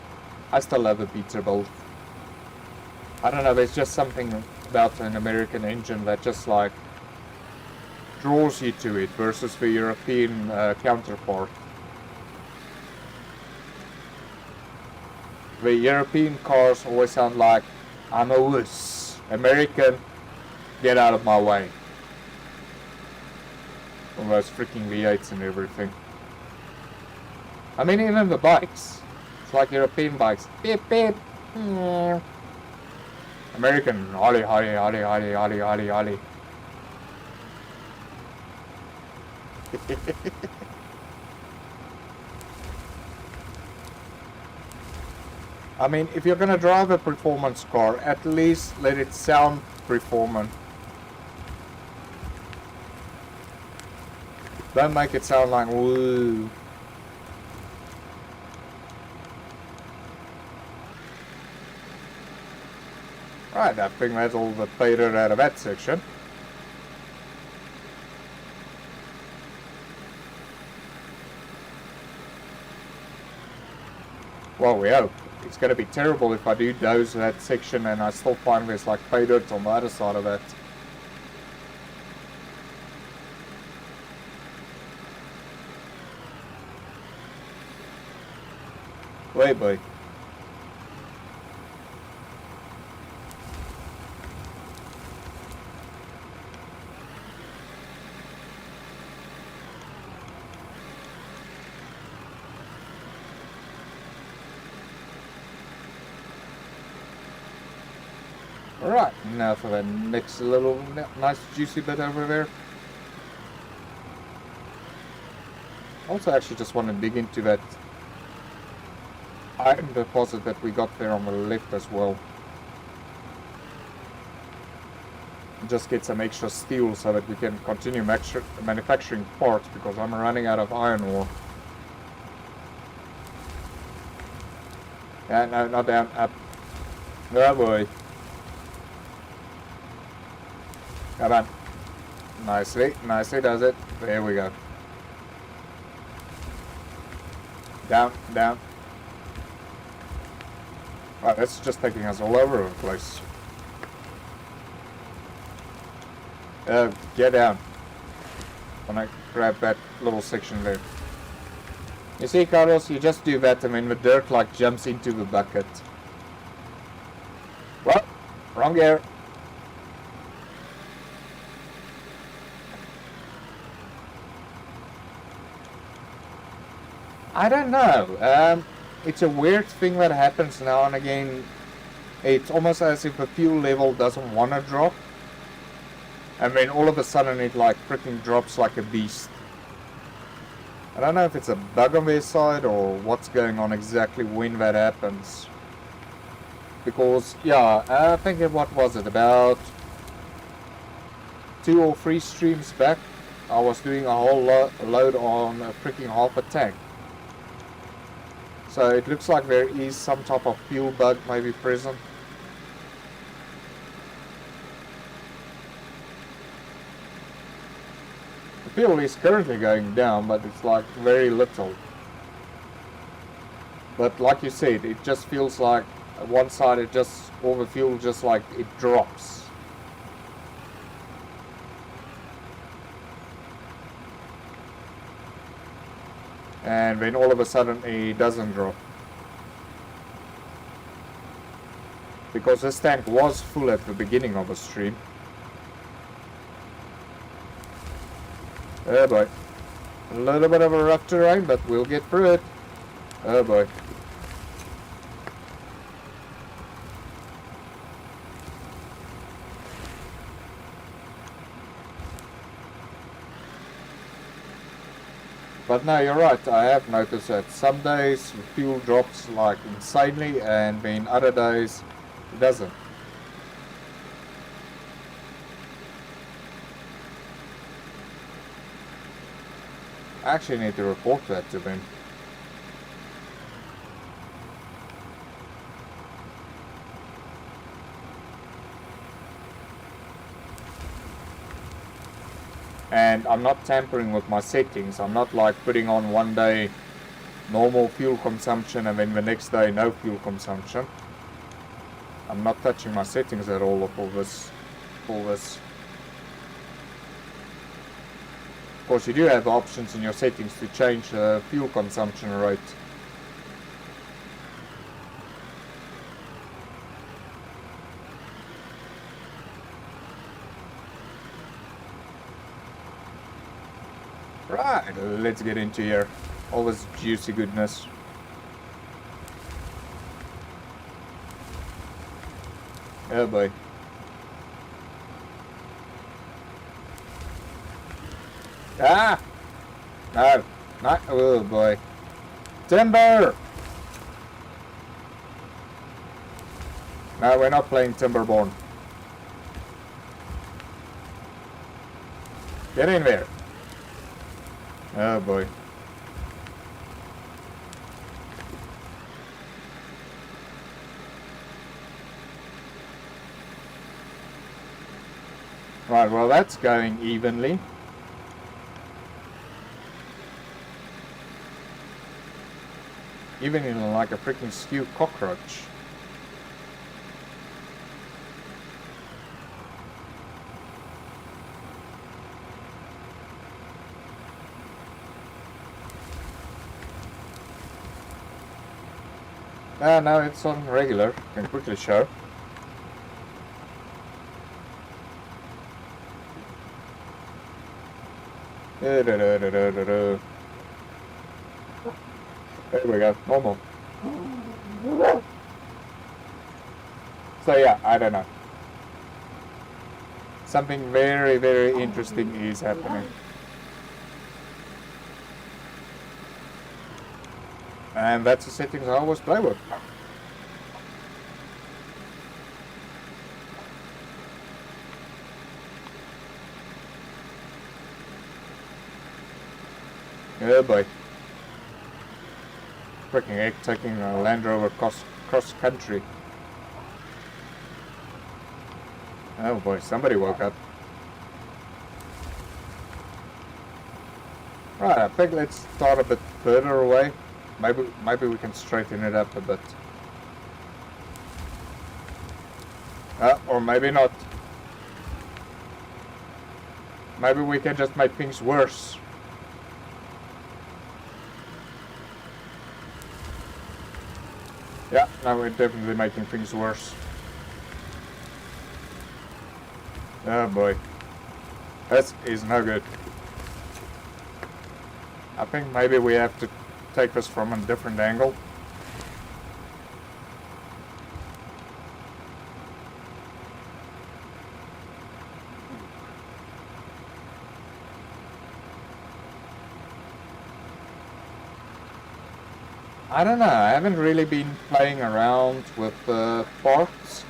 I still love the pizza both. I don't know, there's just something about an American engine that just like draws you to it versus the European counterpart. The European cars always sound like, I'm a wuss. American, get out of my way. All those freaking V8s and everything. I mean, even the bikes. It's like European bikes. Beep, beep. American, ollie, ollie, ollie, ollie, ollie, ollie, ollie. I mean, if you're gonna drive a performance car, at least let it sound performant. Don't make it sound like woo. Right, I think that's all the pay dirt out of that section. Well, we hope. It's going to be terrible if I do doze that section and I still find there's like pay dirt on the other side of it. Wait, boy. Right, now for the next little nice juicy bit over there. Also actually just want to dig into that iron deposit that we got there on the left as well. Just get some extra steel so that we can continue manufacturing parts because I'm running out of iron ore. Yeah, no, not down, up. Oh boy. Come on. Nicely, nicely does it. There we go. Down, down. Wow, that's just taking us all over the place. Get down. When I grab that little section there. You see, Carlos, you just do that and then the dirt like jumps into the bucket. Well, wrong gear. I don't know. It's a weird thing that happens now and again. It's almost as if the fuel level doesn't want to drop. And then all of a sudden it like freaking drops like a beast. I don't know if it's a bug on their side or what's going on exactly when that happens. Because, yeah, I think what was it, about 2 or 3 streams back, I was doing a whole load on a freaking half a tank. So it looks like there is some type of fuel bug maybe present. The fuel is currently going down, but it's like very little. But like you said, it just feels like one side it just, all the fuel just like it drops. And then all of a sudden it doesn't drop. Because this tank was full at the beginning of the stream. Oh boy. A little bit of a rough terrain, but we'll get through it. Oh boy. But no, you're right, I have noticed that some days the fuel drops like insanely and then other days it doesn't. I actually need to report that to them. And I'm not tampering with my settings. I'm not like putting on one day normal fuel consumption and then the next day no fuel consumption. I'm not touching my settings at all for this. Of course, you do have options in your settings to change the fuel consumption rate. Right, let's get into here. All this juicy goodness. Oh boy. Ah! No, not, oh boy. Timber! No, we're not playing Timberborn. Get in there. Oh boy. Right, well that's going evenly. Even in like a freaking skew cockroach. No, it's on regular. Can quickly show. There we go, normal. So yeah, I don't know. Something very, very interesting is happening. And that's the settings I always play with. Oh boy. Freaking heck, taking a Land Rover cross country. Oh boy, somebody woke up. Right, I think let's start a bit further away. Maybe we can straighten it up a bit. Or maybe not. Maybe we can just make things worse. Yeah, now we're definitely making things worse. Oh boy. This is no good. I think maybe we have to take this from a different angle. I don't know, I haven't really been playing around with parts.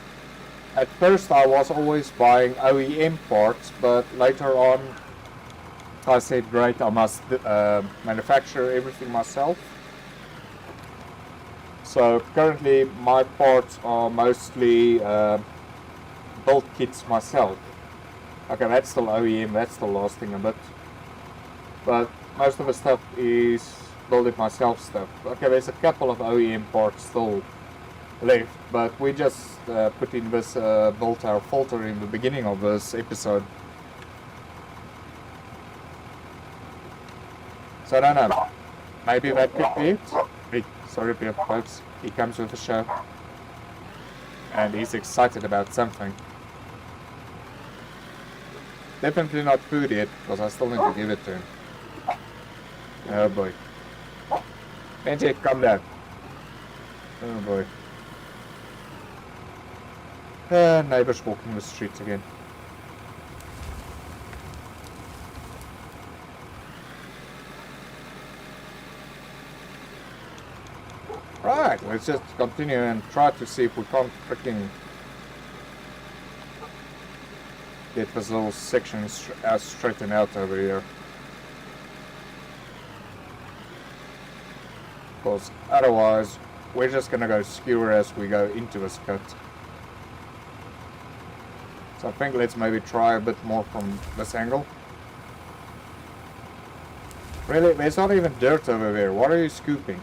At first I was always buying OEM parts, but later on I said great, I must manufacture everything myself. So currently my parts are mostly build kits myself. Okay, that's still OEM, that's still lasting a bit. But most of the stuff is build it myself stuff. Okay, there's a couple of OEM parts still left, but we just put in this built our filter in the beginning of this episode. So I don't know, maybe that could be it. Hey, sorry folks, he comes with a show. And he's excited about something. Definitely not food yet, because I still need to give it to him. Oh boy. Benji, come down. Oh boy. Neighbors walking the streets again. Right, let's just continue and try to see if we can't freaking get this little section straightened out over here. Because otherwise, we're just gonna go skewer as we go into this cut. So I think let's maybe try a bit more from this angle. Really? There's not even dirt over there. What are you scooping?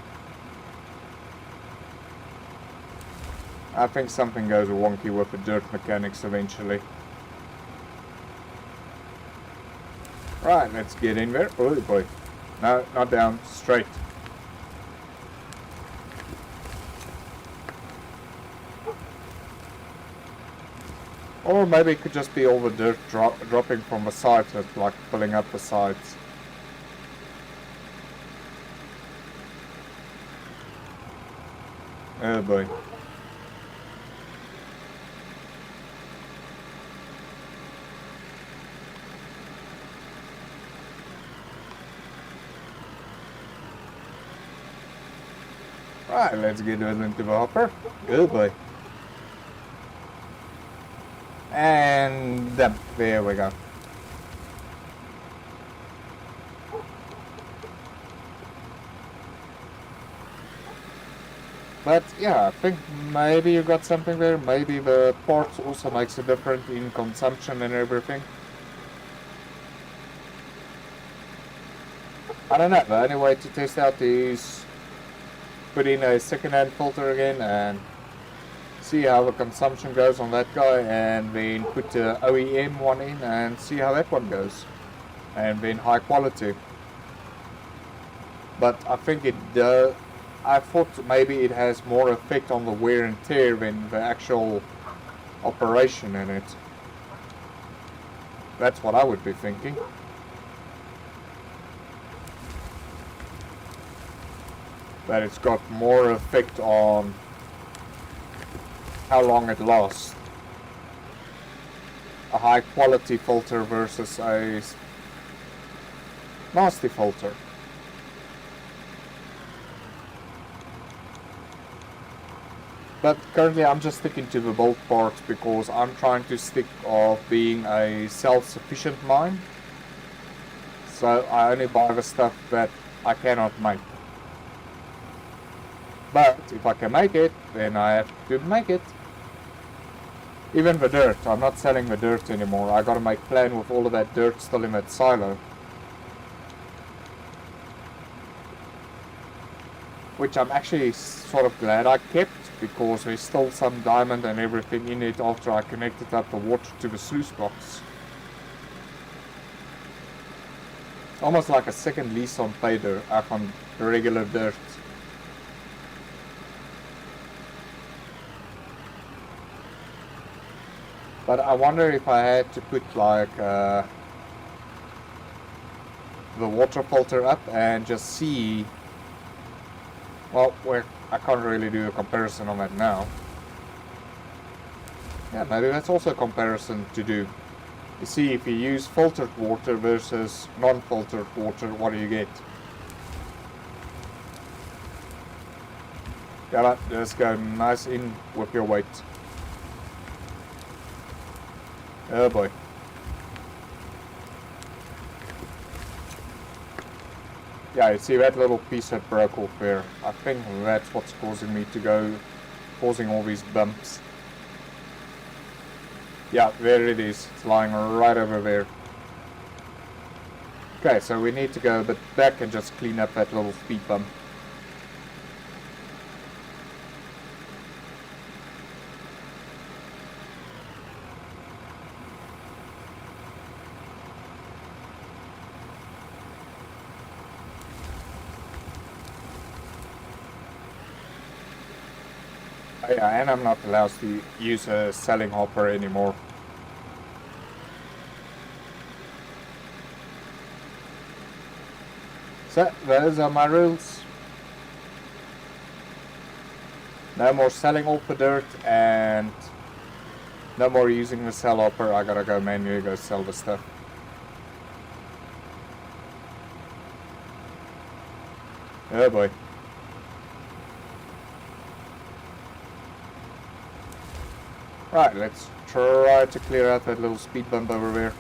I think something goes wonky with the dirt mechanics eventually. Right, let's get in there. Oh boy. No, not down. Straight. Or maybe it could just be all the dirt dropping from the sides, like filling up the sides. Oh boy. Right, let's get it into the hopper. Good boy. And there we go. But yeah, I think maybe you got something there. Maybe the parts also makes a difference in consumption and everything. I don't know. The only way to test out is put in a second-hand filter again and see how the consumption goes on that guy, and then put the OEM one in and see how that one goes, and then high quality. But I think it I thought maybe it has more effect on the wear and tear than the actual operation in it. That's what I would be thinking. That it's got more effect on how long it lasts. A high quality filter versus a nasty filter. But currently I'm just sticking to the bolt parts because I'm trying to stick of being a self-sufficient mine. So I only buy the stuff that I cannot make. But if I can make it, then I have to make it. Even the dirt, I'm not selling the dirt anymore. I gotta make plan with all of that dirt still in that silo. which I'm actually sort of glad I kept, because there's still some diamond and everything in it after I connected up the water to the sluice box. Almost like a second lease on pay dirt, on regular dirt. But I wonder if I had to put like the water filter up and just see. Well, I can't really do a comparison on that now. Yeah, maybe that's also a comparison to do. You see, if you use filtered water versus non-filtered water, what do you get? Yeah, just go nice in with your weight. Oh boy. Yeah, you see that little piece that broke off there. I think that's what's causing all these bumps. Yeah, there it is. It's lying right over there. Okay, so we need to go a bit back and just clean up that little speed bump. Oh yeah, and I'm not allowed to use a selling hopper anymore. So, those are my rules. No more selling all the dirt, and no more using the sell hopper. I gotta go manually go sell the stuff. Oh boy. Right, let's try to clear out that little speed bump over there.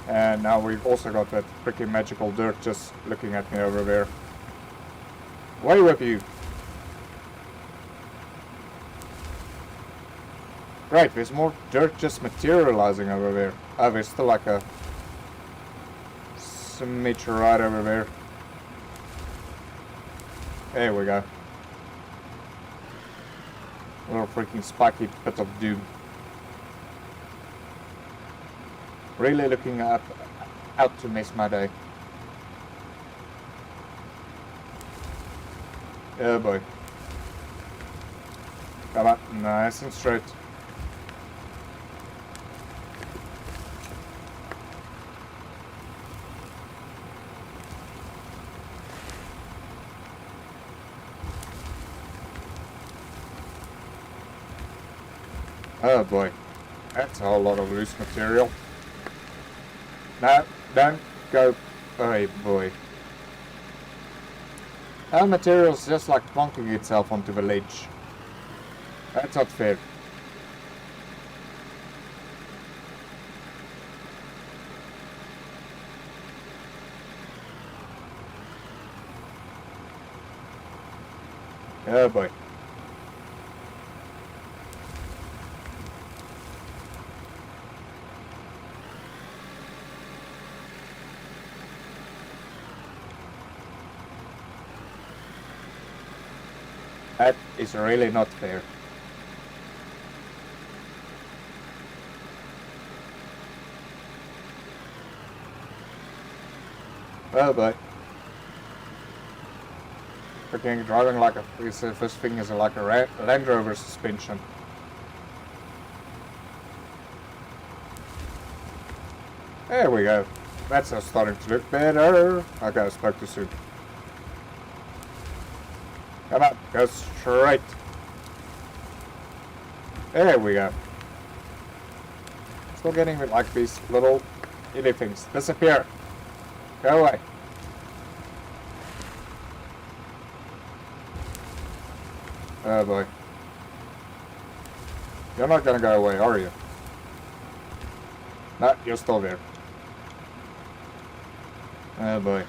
And now we've also got that freaking magical dirt just looking at me over there. Away with you! Right, there's more dirt just materializing over there. Oh, there's still like a smidge right over there. There we go. Little freaking spiky pit of doom. Really looking out to miss my day. Oh boy. Come on, nice and straight. Oh boy, that's a whole lot of loose material. No, don't go. Oh boy. Our material's just like plonking itself onto the ledge. That's not fair. Oh boy. That is really not fair. Oh boy. Freaking driving like this thing is like a Land Rover suspension. There we go. That's starting to look better. Okay, I spoke too soon. Come on, go straight. There we go. Still getting like these little itty things. Disappear. Go away. Oh boy. You're not gonna go away, are you? No, you're still there. Oh boy.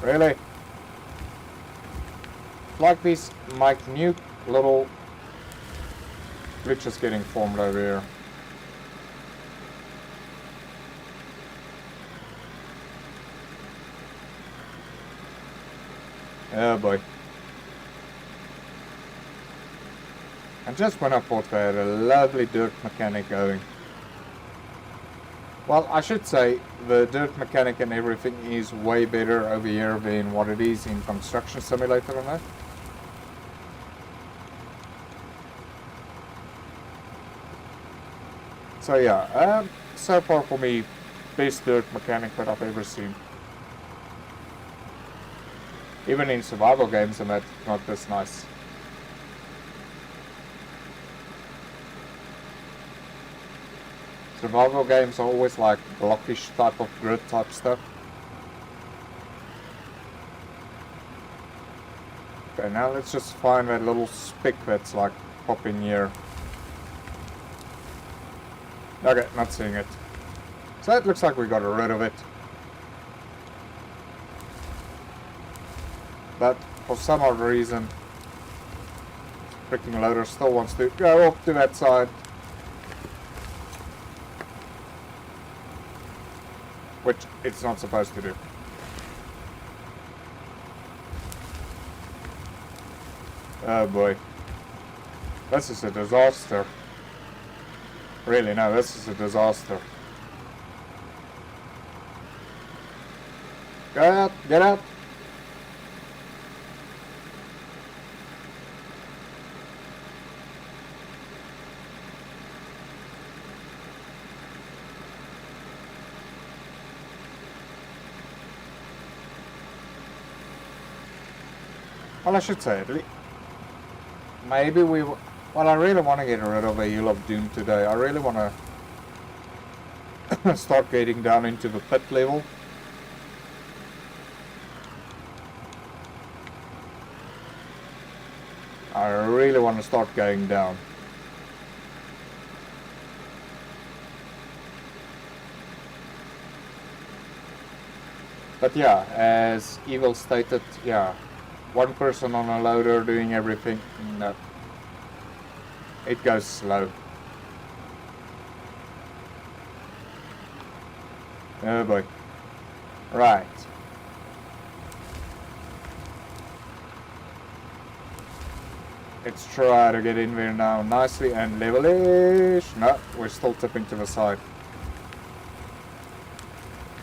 Really? Like these minute little glitches getting formed over here. Oh boy. And just when I thought we had a lovely dirt mechanic going. Well, I should say the dirt mechanic and everything is way better over here than what it is in Construction Simulator and that. So yeah, so far for me, best dirt mechanic that I've ever seen. Even in survival games and that's not this nice. Survival games are always like blockish type of grid type stuff. Okay, now let's just find that little speck that's like popping here. Okay, not seeing it. So it looks like we got rid of it. But for some odd reason, freaking loader still wants to go off to that side. Which it's not supposed to do. Oh boy. This is a disaster. Really, no, this is a disaster. Get out, get out. Well, I should say it. Maybe we... Well, I really want to get rid of a Hill of Doom today. I really want to start getting down into the pit level. I really want to start going down. But yeah, as Evil stated, yeah, one person on a loader doing everything, no. It goes slow. Oh boy. Right. Let's try to get in there now nicely and level-ish. No, we're still tipping to the side.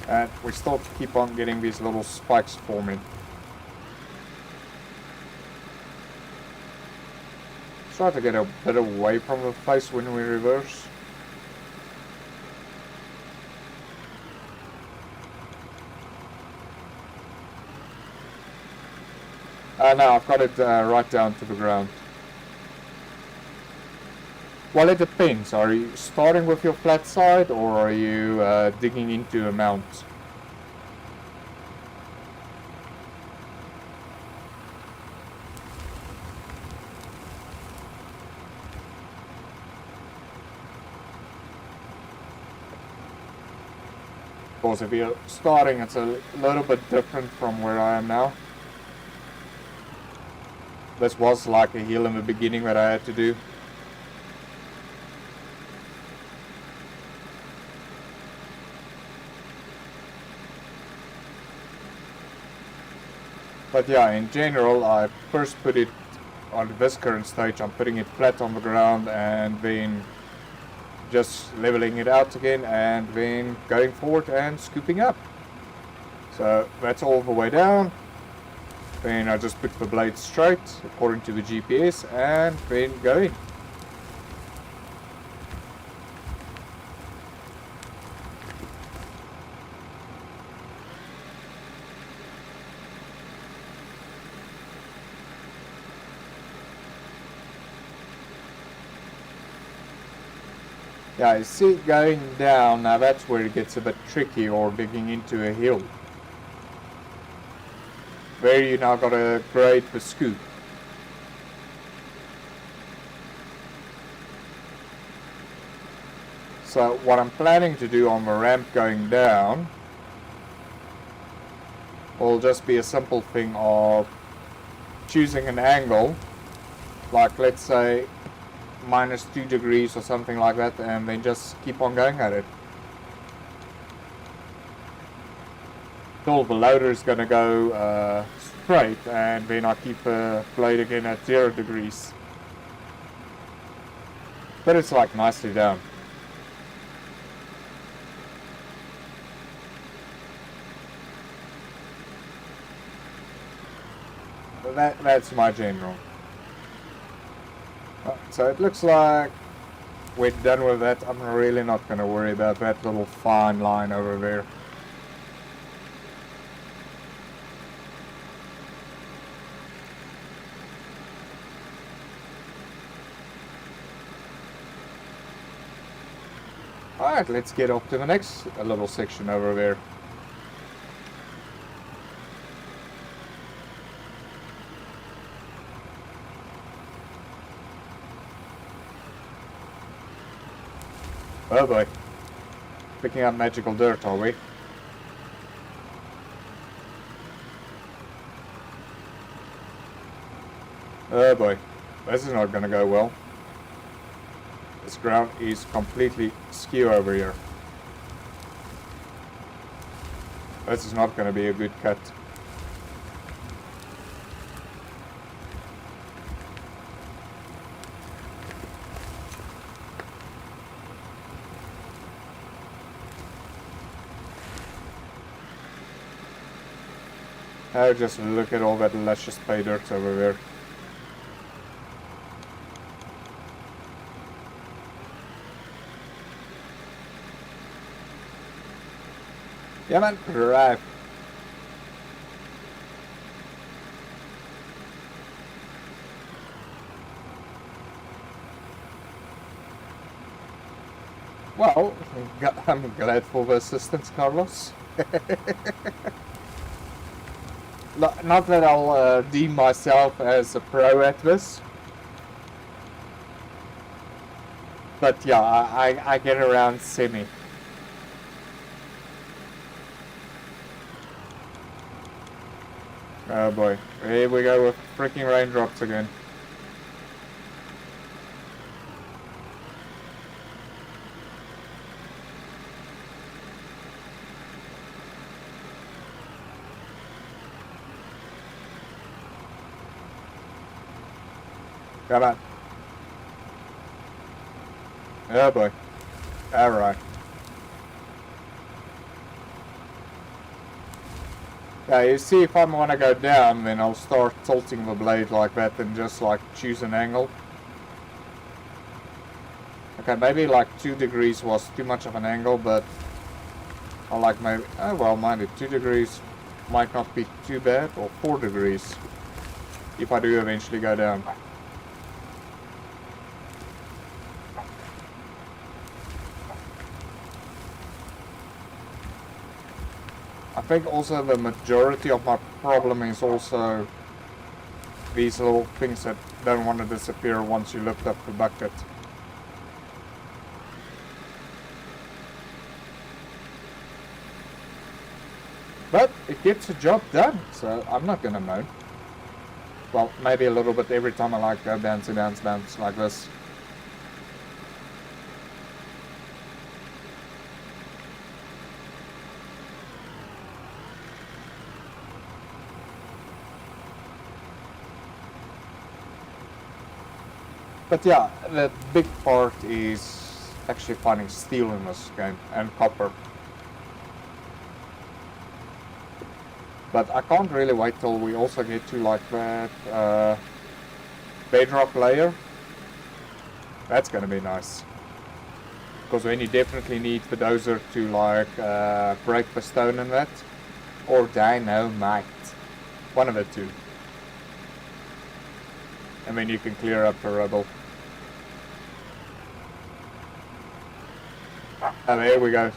And we still keep on getting these little spikes forming. Try to get a bit away from the face when we reverse. No, I've got it right down to the ground. Well, it depends. Are you starting with your flat side or are you digging into a mount? Of course, if you're starting, it's a little bit different from where I am now. This was like a hill in the beginning that I had to do. But yeah, in general, I first put it on this current stage, I'm putting it flat on the ground and then just leveling it out again and then going forward and scooping up. So that's all the way down. Then I just put the blade straight according to the GPS and then going. Yeah, you see going down, now that's where it gets a bit tricky, or digging into a hill. Where you now got to grade the scoop. So what I'm planning to do on the ramp going down will just be a simple thing of choosing an angle, like let's say -2 degrees or something like that, and then just keep on going at it. Till the loader is going to go straight, and then I keep the blade again at 0 degrees. But it's like nicely down. That's my general. So it looks like we're done with that. I'm really not going to worry about that little fine line over there. Alright, let's get up to the next little section over there. Oh boy. Picking up magical dirt, are we? Oh boy. This is not gonna go well. This ground is completely skew over here. This is not gonna be a good cut. Oh, just look at all that luscious pay dirt over there. Yeah man, right. Well, I'm glad for the assistance, Carlos. Not that I'll deem myself as a pro at this. But yeah, I get around semi. Oh boy, here we go with freaking raindrops again. Come on. Oh boy. Alright. Yeah, you see, if I want to go down, then I'll start tilting the blade like that and just like choose an angle. Okay, maybe like 2 degrees was too much of an angle, but I like maybe, oh well, mind it, 2 degrees might not be too bad, or 4 degrees, if I do eventually go down. I think also the majority of my problem is also these little things that don't want to disappear once you lift up the bucket. But it gets the job done, so I'm not gonna moan. Well, maybe a little bit every time I like go bouncy bounce bounce like this. But yeah, the big part is actually finding steel in this game, and copper. But I can't really wait till we also get to like that bedrock layer. That's gonna be nice. Because then you definitely need the dozer to like break the stone in that. Or dynamite. One of the two. And then you can clear up the rubble. Oh, there we go.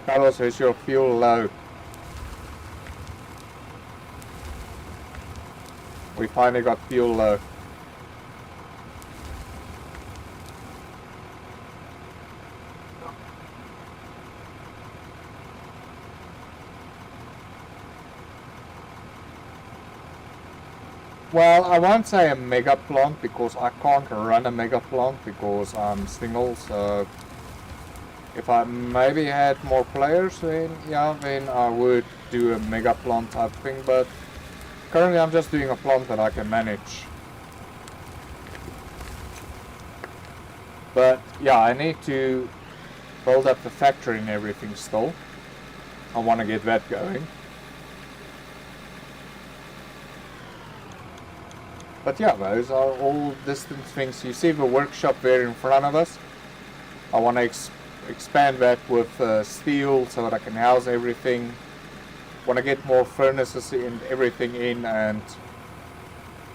Carlos, is your fuel low? We finally got fuel low. Well, I won't say a mega plant because I can't run a mega plant because I'm single, so if I maybe had more players, then yeah, then I would do a mega plant type thing, but currently I'm just doing a plant that I can manage. But yeah, I need to build up the factory and everything still. I want to get that going. But yeah, those are all distant things. You see the workshop there in front of us. I want to expand that with steel so that I can house everything. Want to get more furnaces and everything in and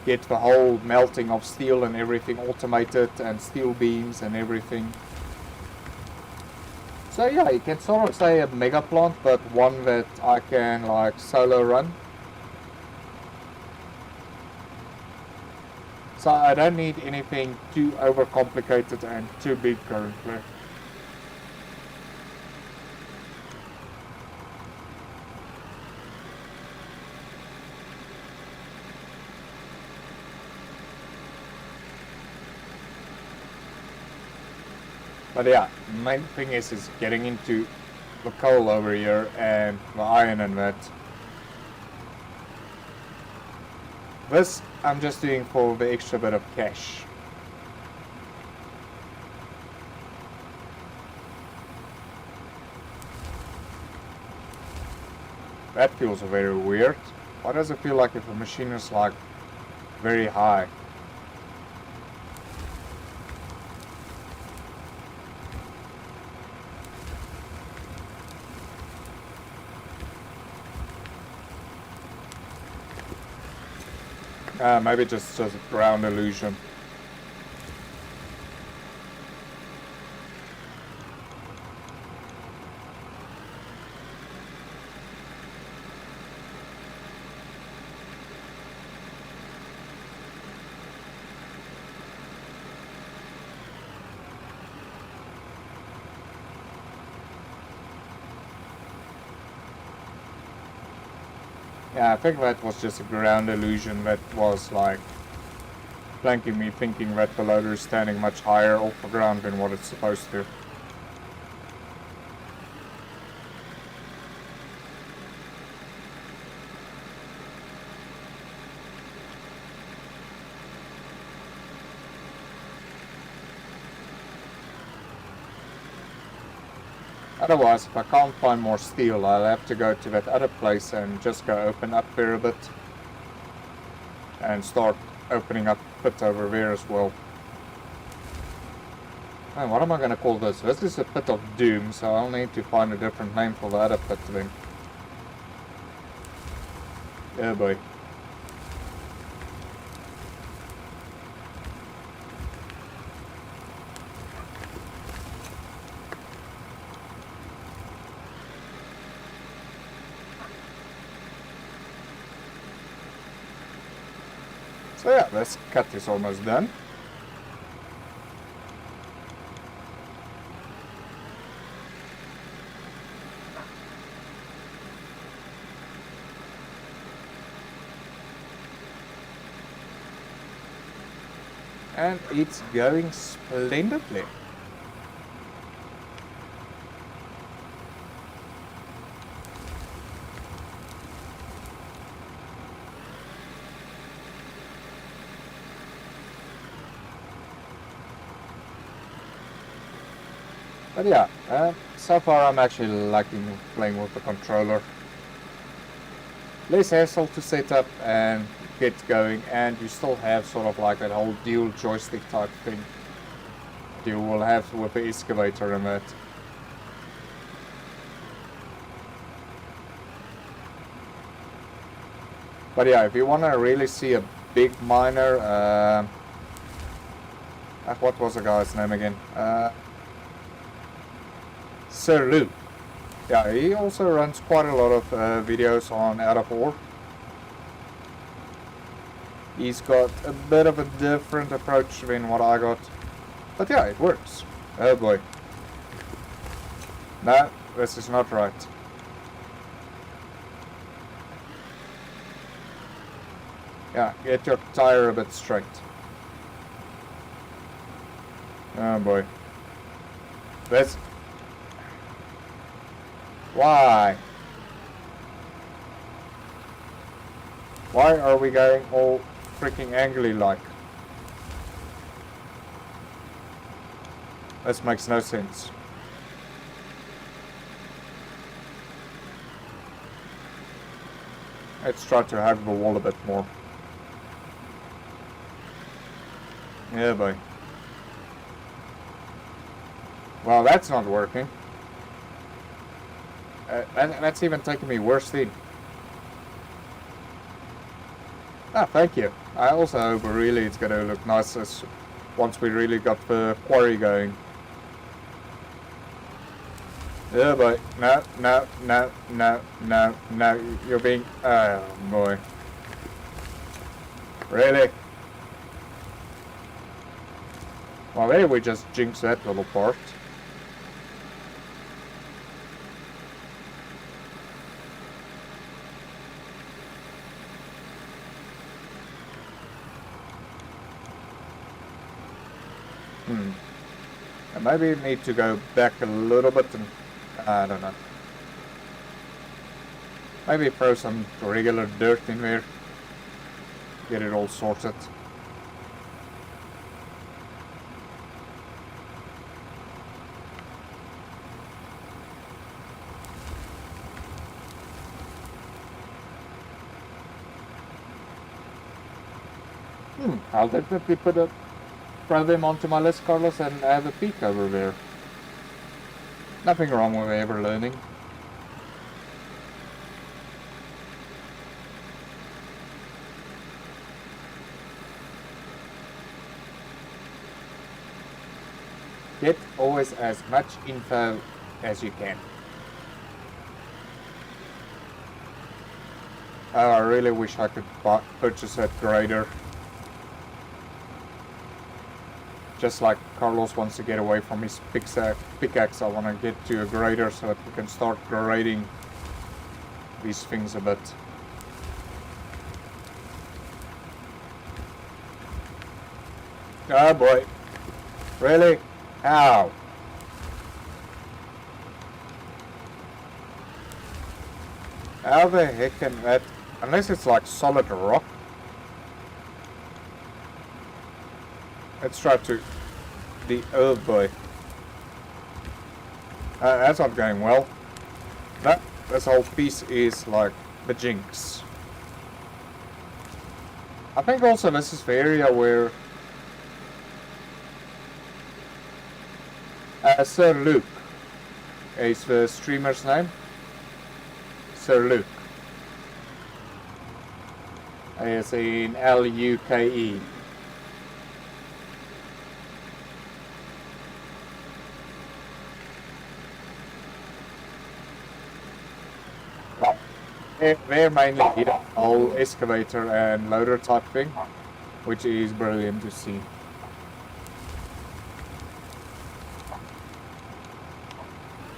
get the whole melting of steel and everything automated, and steel beams and everything. So yeah, you can sort of say a mega plant, but one that I can like solo run. So I don't need anything too overcomplicated and too big currently. But yeah, main thing is getting into the coal over here and the iron and that. This I'm just doing for the extra bit of cash. That feels very weird. Why does it feel like if the machine is like very high? Maybe just a ground illusion. Yeah, I think that was just a ground illusion that was like blanking me thinking that the loader is standing much higher off the ground than what it's supposed to. Otherwise, if I can't find more steel, I'll have to go to that other place and just go open up there a bit and start opening up a pit over there as well. Oh, what am I going to call this? This is a pit of doom, so I'll need to find a different name for the other pit then. Oh boy. So yeah, this cut is almost done. And it's going splendidly. But yeah, so far I'm actually liking playing with the controller. Less hassle to set up and get going, and you still have sort of like that whole dual joystick type thing that you will have with the excavator and that. But yeah, if you want to really see a big miner, what was the guy's name again? Sir Lou. Yeah, he also runs quite a lot of videos on out of ore. He's got a bit of a different approach than what I got. But yeah, it works. Oh boy. No, this is not right. Yeah, get your tire a bit straight. Oh boy. This... Why? Why are we going all freaking angry like? This makes no sense. Let's try to hug the wall a bit more. Yeah, boy. Well, that's not working. That's even taking me worse thing. Ah, thank you. I also hope really it's going to look nice once we really got the quarry going. Yeah, boy. No, no, no, no, no, no. You're being... Oh, boy. Really? Well, maybe we just jinx that little part. And maybe need to go back a little bit and... I don't know. Maybe throw some regular dirt in there. Get it all sorted. I'll definitely throw them onto my list, Carlos, and have a peek over there. Nothing wrong with ever learning. Get always as much info as you can. Oh, I really wish I could purchase that grader. Just like Carlos wants to get away from his pickaxe, I want to get to a grader so that we can start grading these things a bit. Oh boy. Really? How? How the heck can that... Unless it's like solid rock. Let's try to... Oh boy. That's not going well. No, this whole piece is like the jinx. I think also this is the area where... Sir Luke is the streamer's name. Sir Luke. It's in Luke. Well, they're mainly a whole excavator and loader type thing, which is brilliant to see.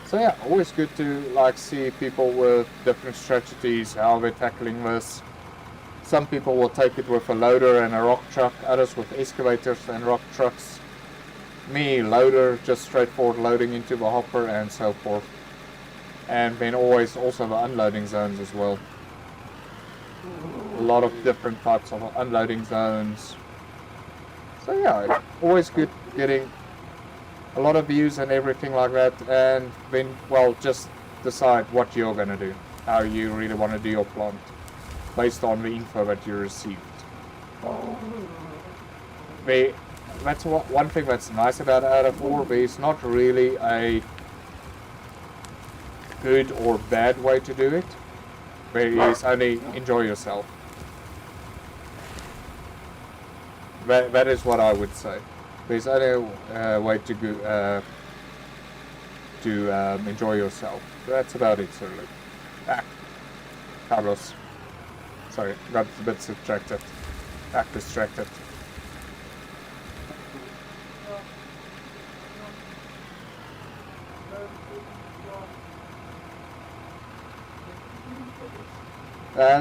So yeah, always good to like see people with different strategies, how they're tackling this. Some people will take it with a loader and a rock truck, others with excavators and rock trucks. Me, loader, just straightforward loading into the hopper and so forth. And then always also the unloading zones as well. A lot of different types of unloading zones. So yeah, always good getting a lot of views and everything like that, and then, well, just decide what you're gonna do, how you really want to do your plant, based on the info that you received. That's one thing that's nice about out of 4. There's not really a good or bad way to do it. There is only enjoy yourself. That is what I would say. There's only a way to go, enjoy yourself. That's about it, certainly. Carlos. Sorry, got a bit distracted. Distracted.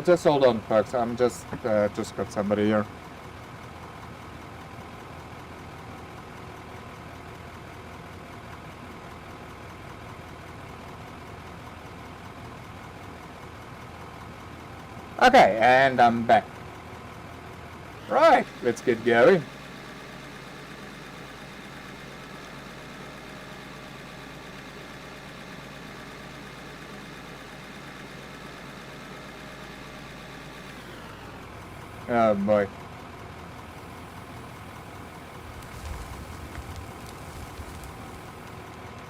Just hold on, folks. I'm just got somebody here. Okay, and I'm back. Right, let's get going. Oh boy.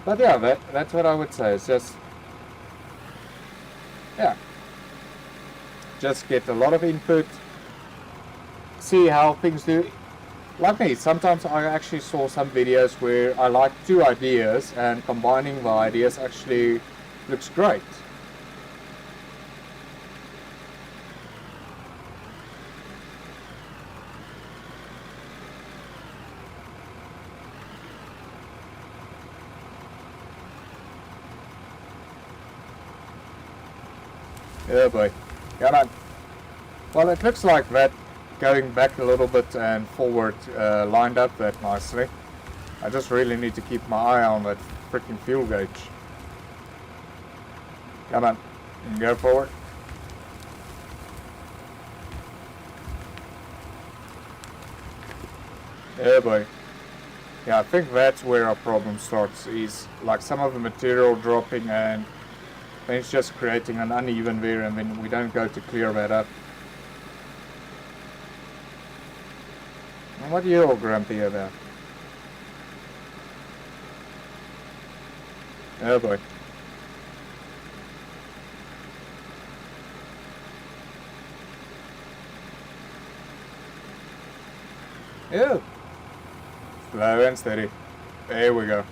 But yeah, that's what I would say. It's just, yeah, just get a lot of input, see how things do. Like me, sometimes I actually saw some videos where I like two ideas and combining the ideas actually looks great. Oh boy. Come on. Well, it looks like that going back a little bit and forward lined up that nicely. I just really need to keep my eye on that freaking fuel gauge. Come on. Go forward. Oh boy. Yeah, I think that's where our problem starts, is like some of the material dropping and then it's just creating an uneven there and then we don't go to clear that up. And what are you all grumpy about? Oh boy. Ew. Slow and steady. There we go.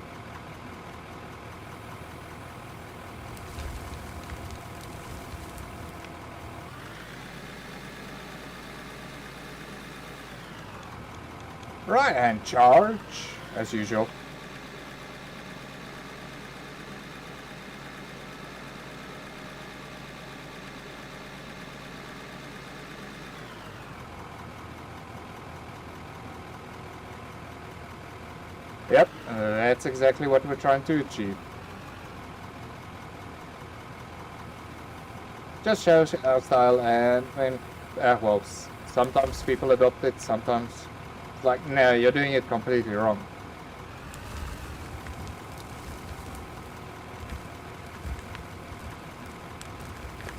Right, and charge, as usual. Yep, that's exactly what we're trying to achieve. Just shows our style and well, sometimes people adopt it, sometimes it's like, no, you're doing it completely wrong.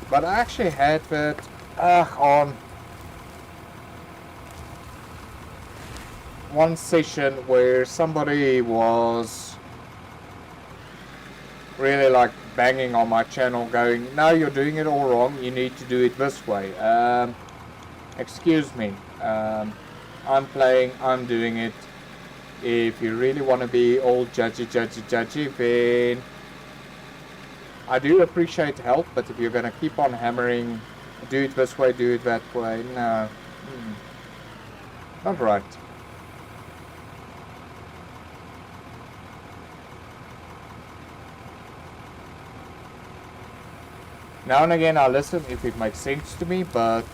But I actually had that on one session where somebody was really like banging on my channel going, no, you're doing it all wrong, you need to do it this way. Excuse me, I'm playing, I'm doing it. If you really want to be all judgy, then I do appreciate help, but if you're going to keep on hammering, do it this way, do it that way, no, not right. Now and again I listen if it makes sense to me, but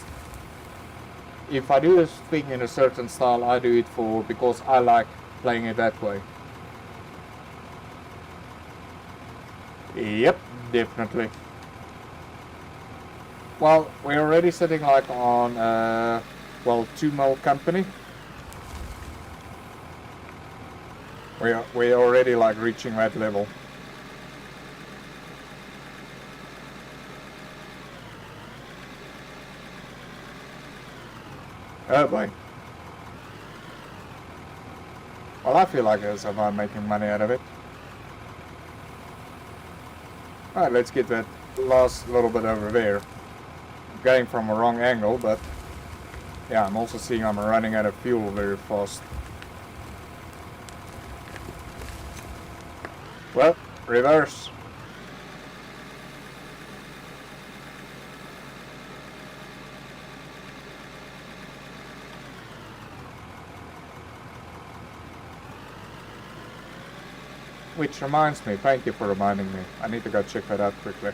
if I do this thing in a certain style, I do it because I like playing it that way. Yep, definitely. Well, we're already sitting like on, 2 mil company. We're already like reaching that level. Oh boy. Well, I feel like as if I'm making money out of it. Alright, let's get that last little bit over there. I'm getting from a wrong angle, but yeah, I'm also seeing I'm running out of fuel very fast. Well, reverse. Which reminds me, thank you for reminding me. I need to go check that out quickly.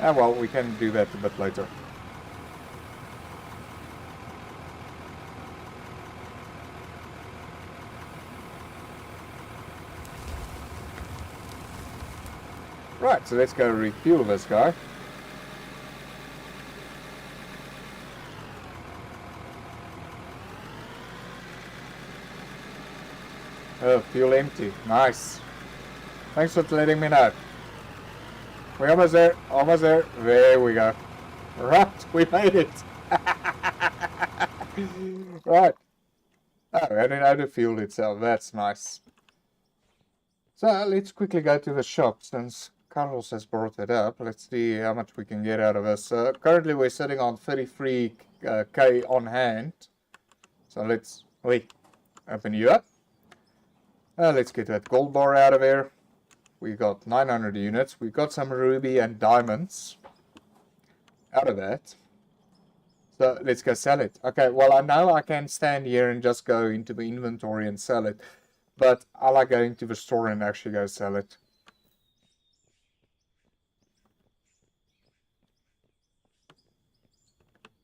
Ah, well, we can do that a bit later. Right, so let's go refuel this guy. Oh, fuel empty. Nice. Thanks for letting me know. We're almost there. Almost there. There we go. Right, we made it. Right. Oh, and it auto-fueled itself. That's nice. So let's quickly go to the shop since Carlos has brought it up. Let's see how much we can get out of this. Currently we're sitting on 33k on hand. So let's open you up. Let's get that gold bar out of there. We got 900 units. We got some ruby and diamonds out of that. So let's go sell it. Okay, well I know I can stand here and just go into the inventory and sell it. But I like going to the store and actually go sell it.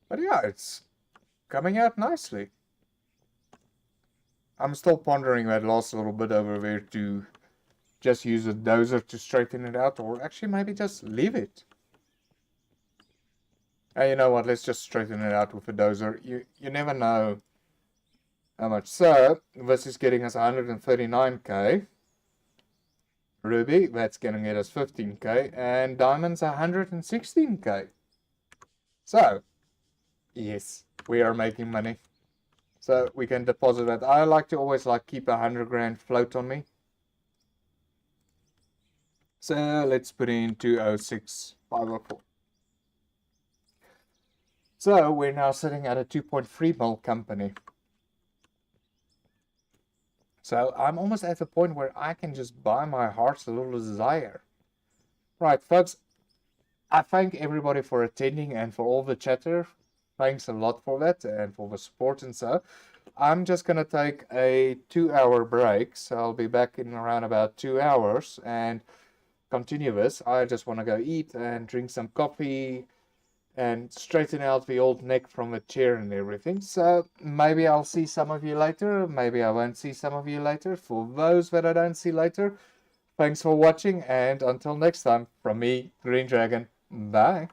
But yeah, it's coming out nicely. I'm still pondering that last little bit over there to just use a dozer to straighten it out, or actually maybe just leave it. Hey, you know what, let's just straighten it out with a dozer. You never know how much. So, this is getting us 139k. Ruby, that's going to get us 15k. And diamonds, 116k. So, yes, we are making money. So, we can deposit that. I like to always keep 100 grand float on me. So, let's put in 206,504. So, we're now sitting at a 2.3 mil company. So I'm almost at the point where I can just buy my heart's little desire. Right, folks, I thank everybody for attending and for all the chatter. Thanks a lot for that and for the support and so. I'm just going to take a 2-hour break. So I'll be back in around about 2 hours and continue this. I just want to go eat and drink some coffee and straighten out the old neck from the chair and everything. So maybe I'll see some of you later. Maybe I won't see some of you later. For those that I don't see later, thanks for watching. And until next time, from me, Green Dragon, bye.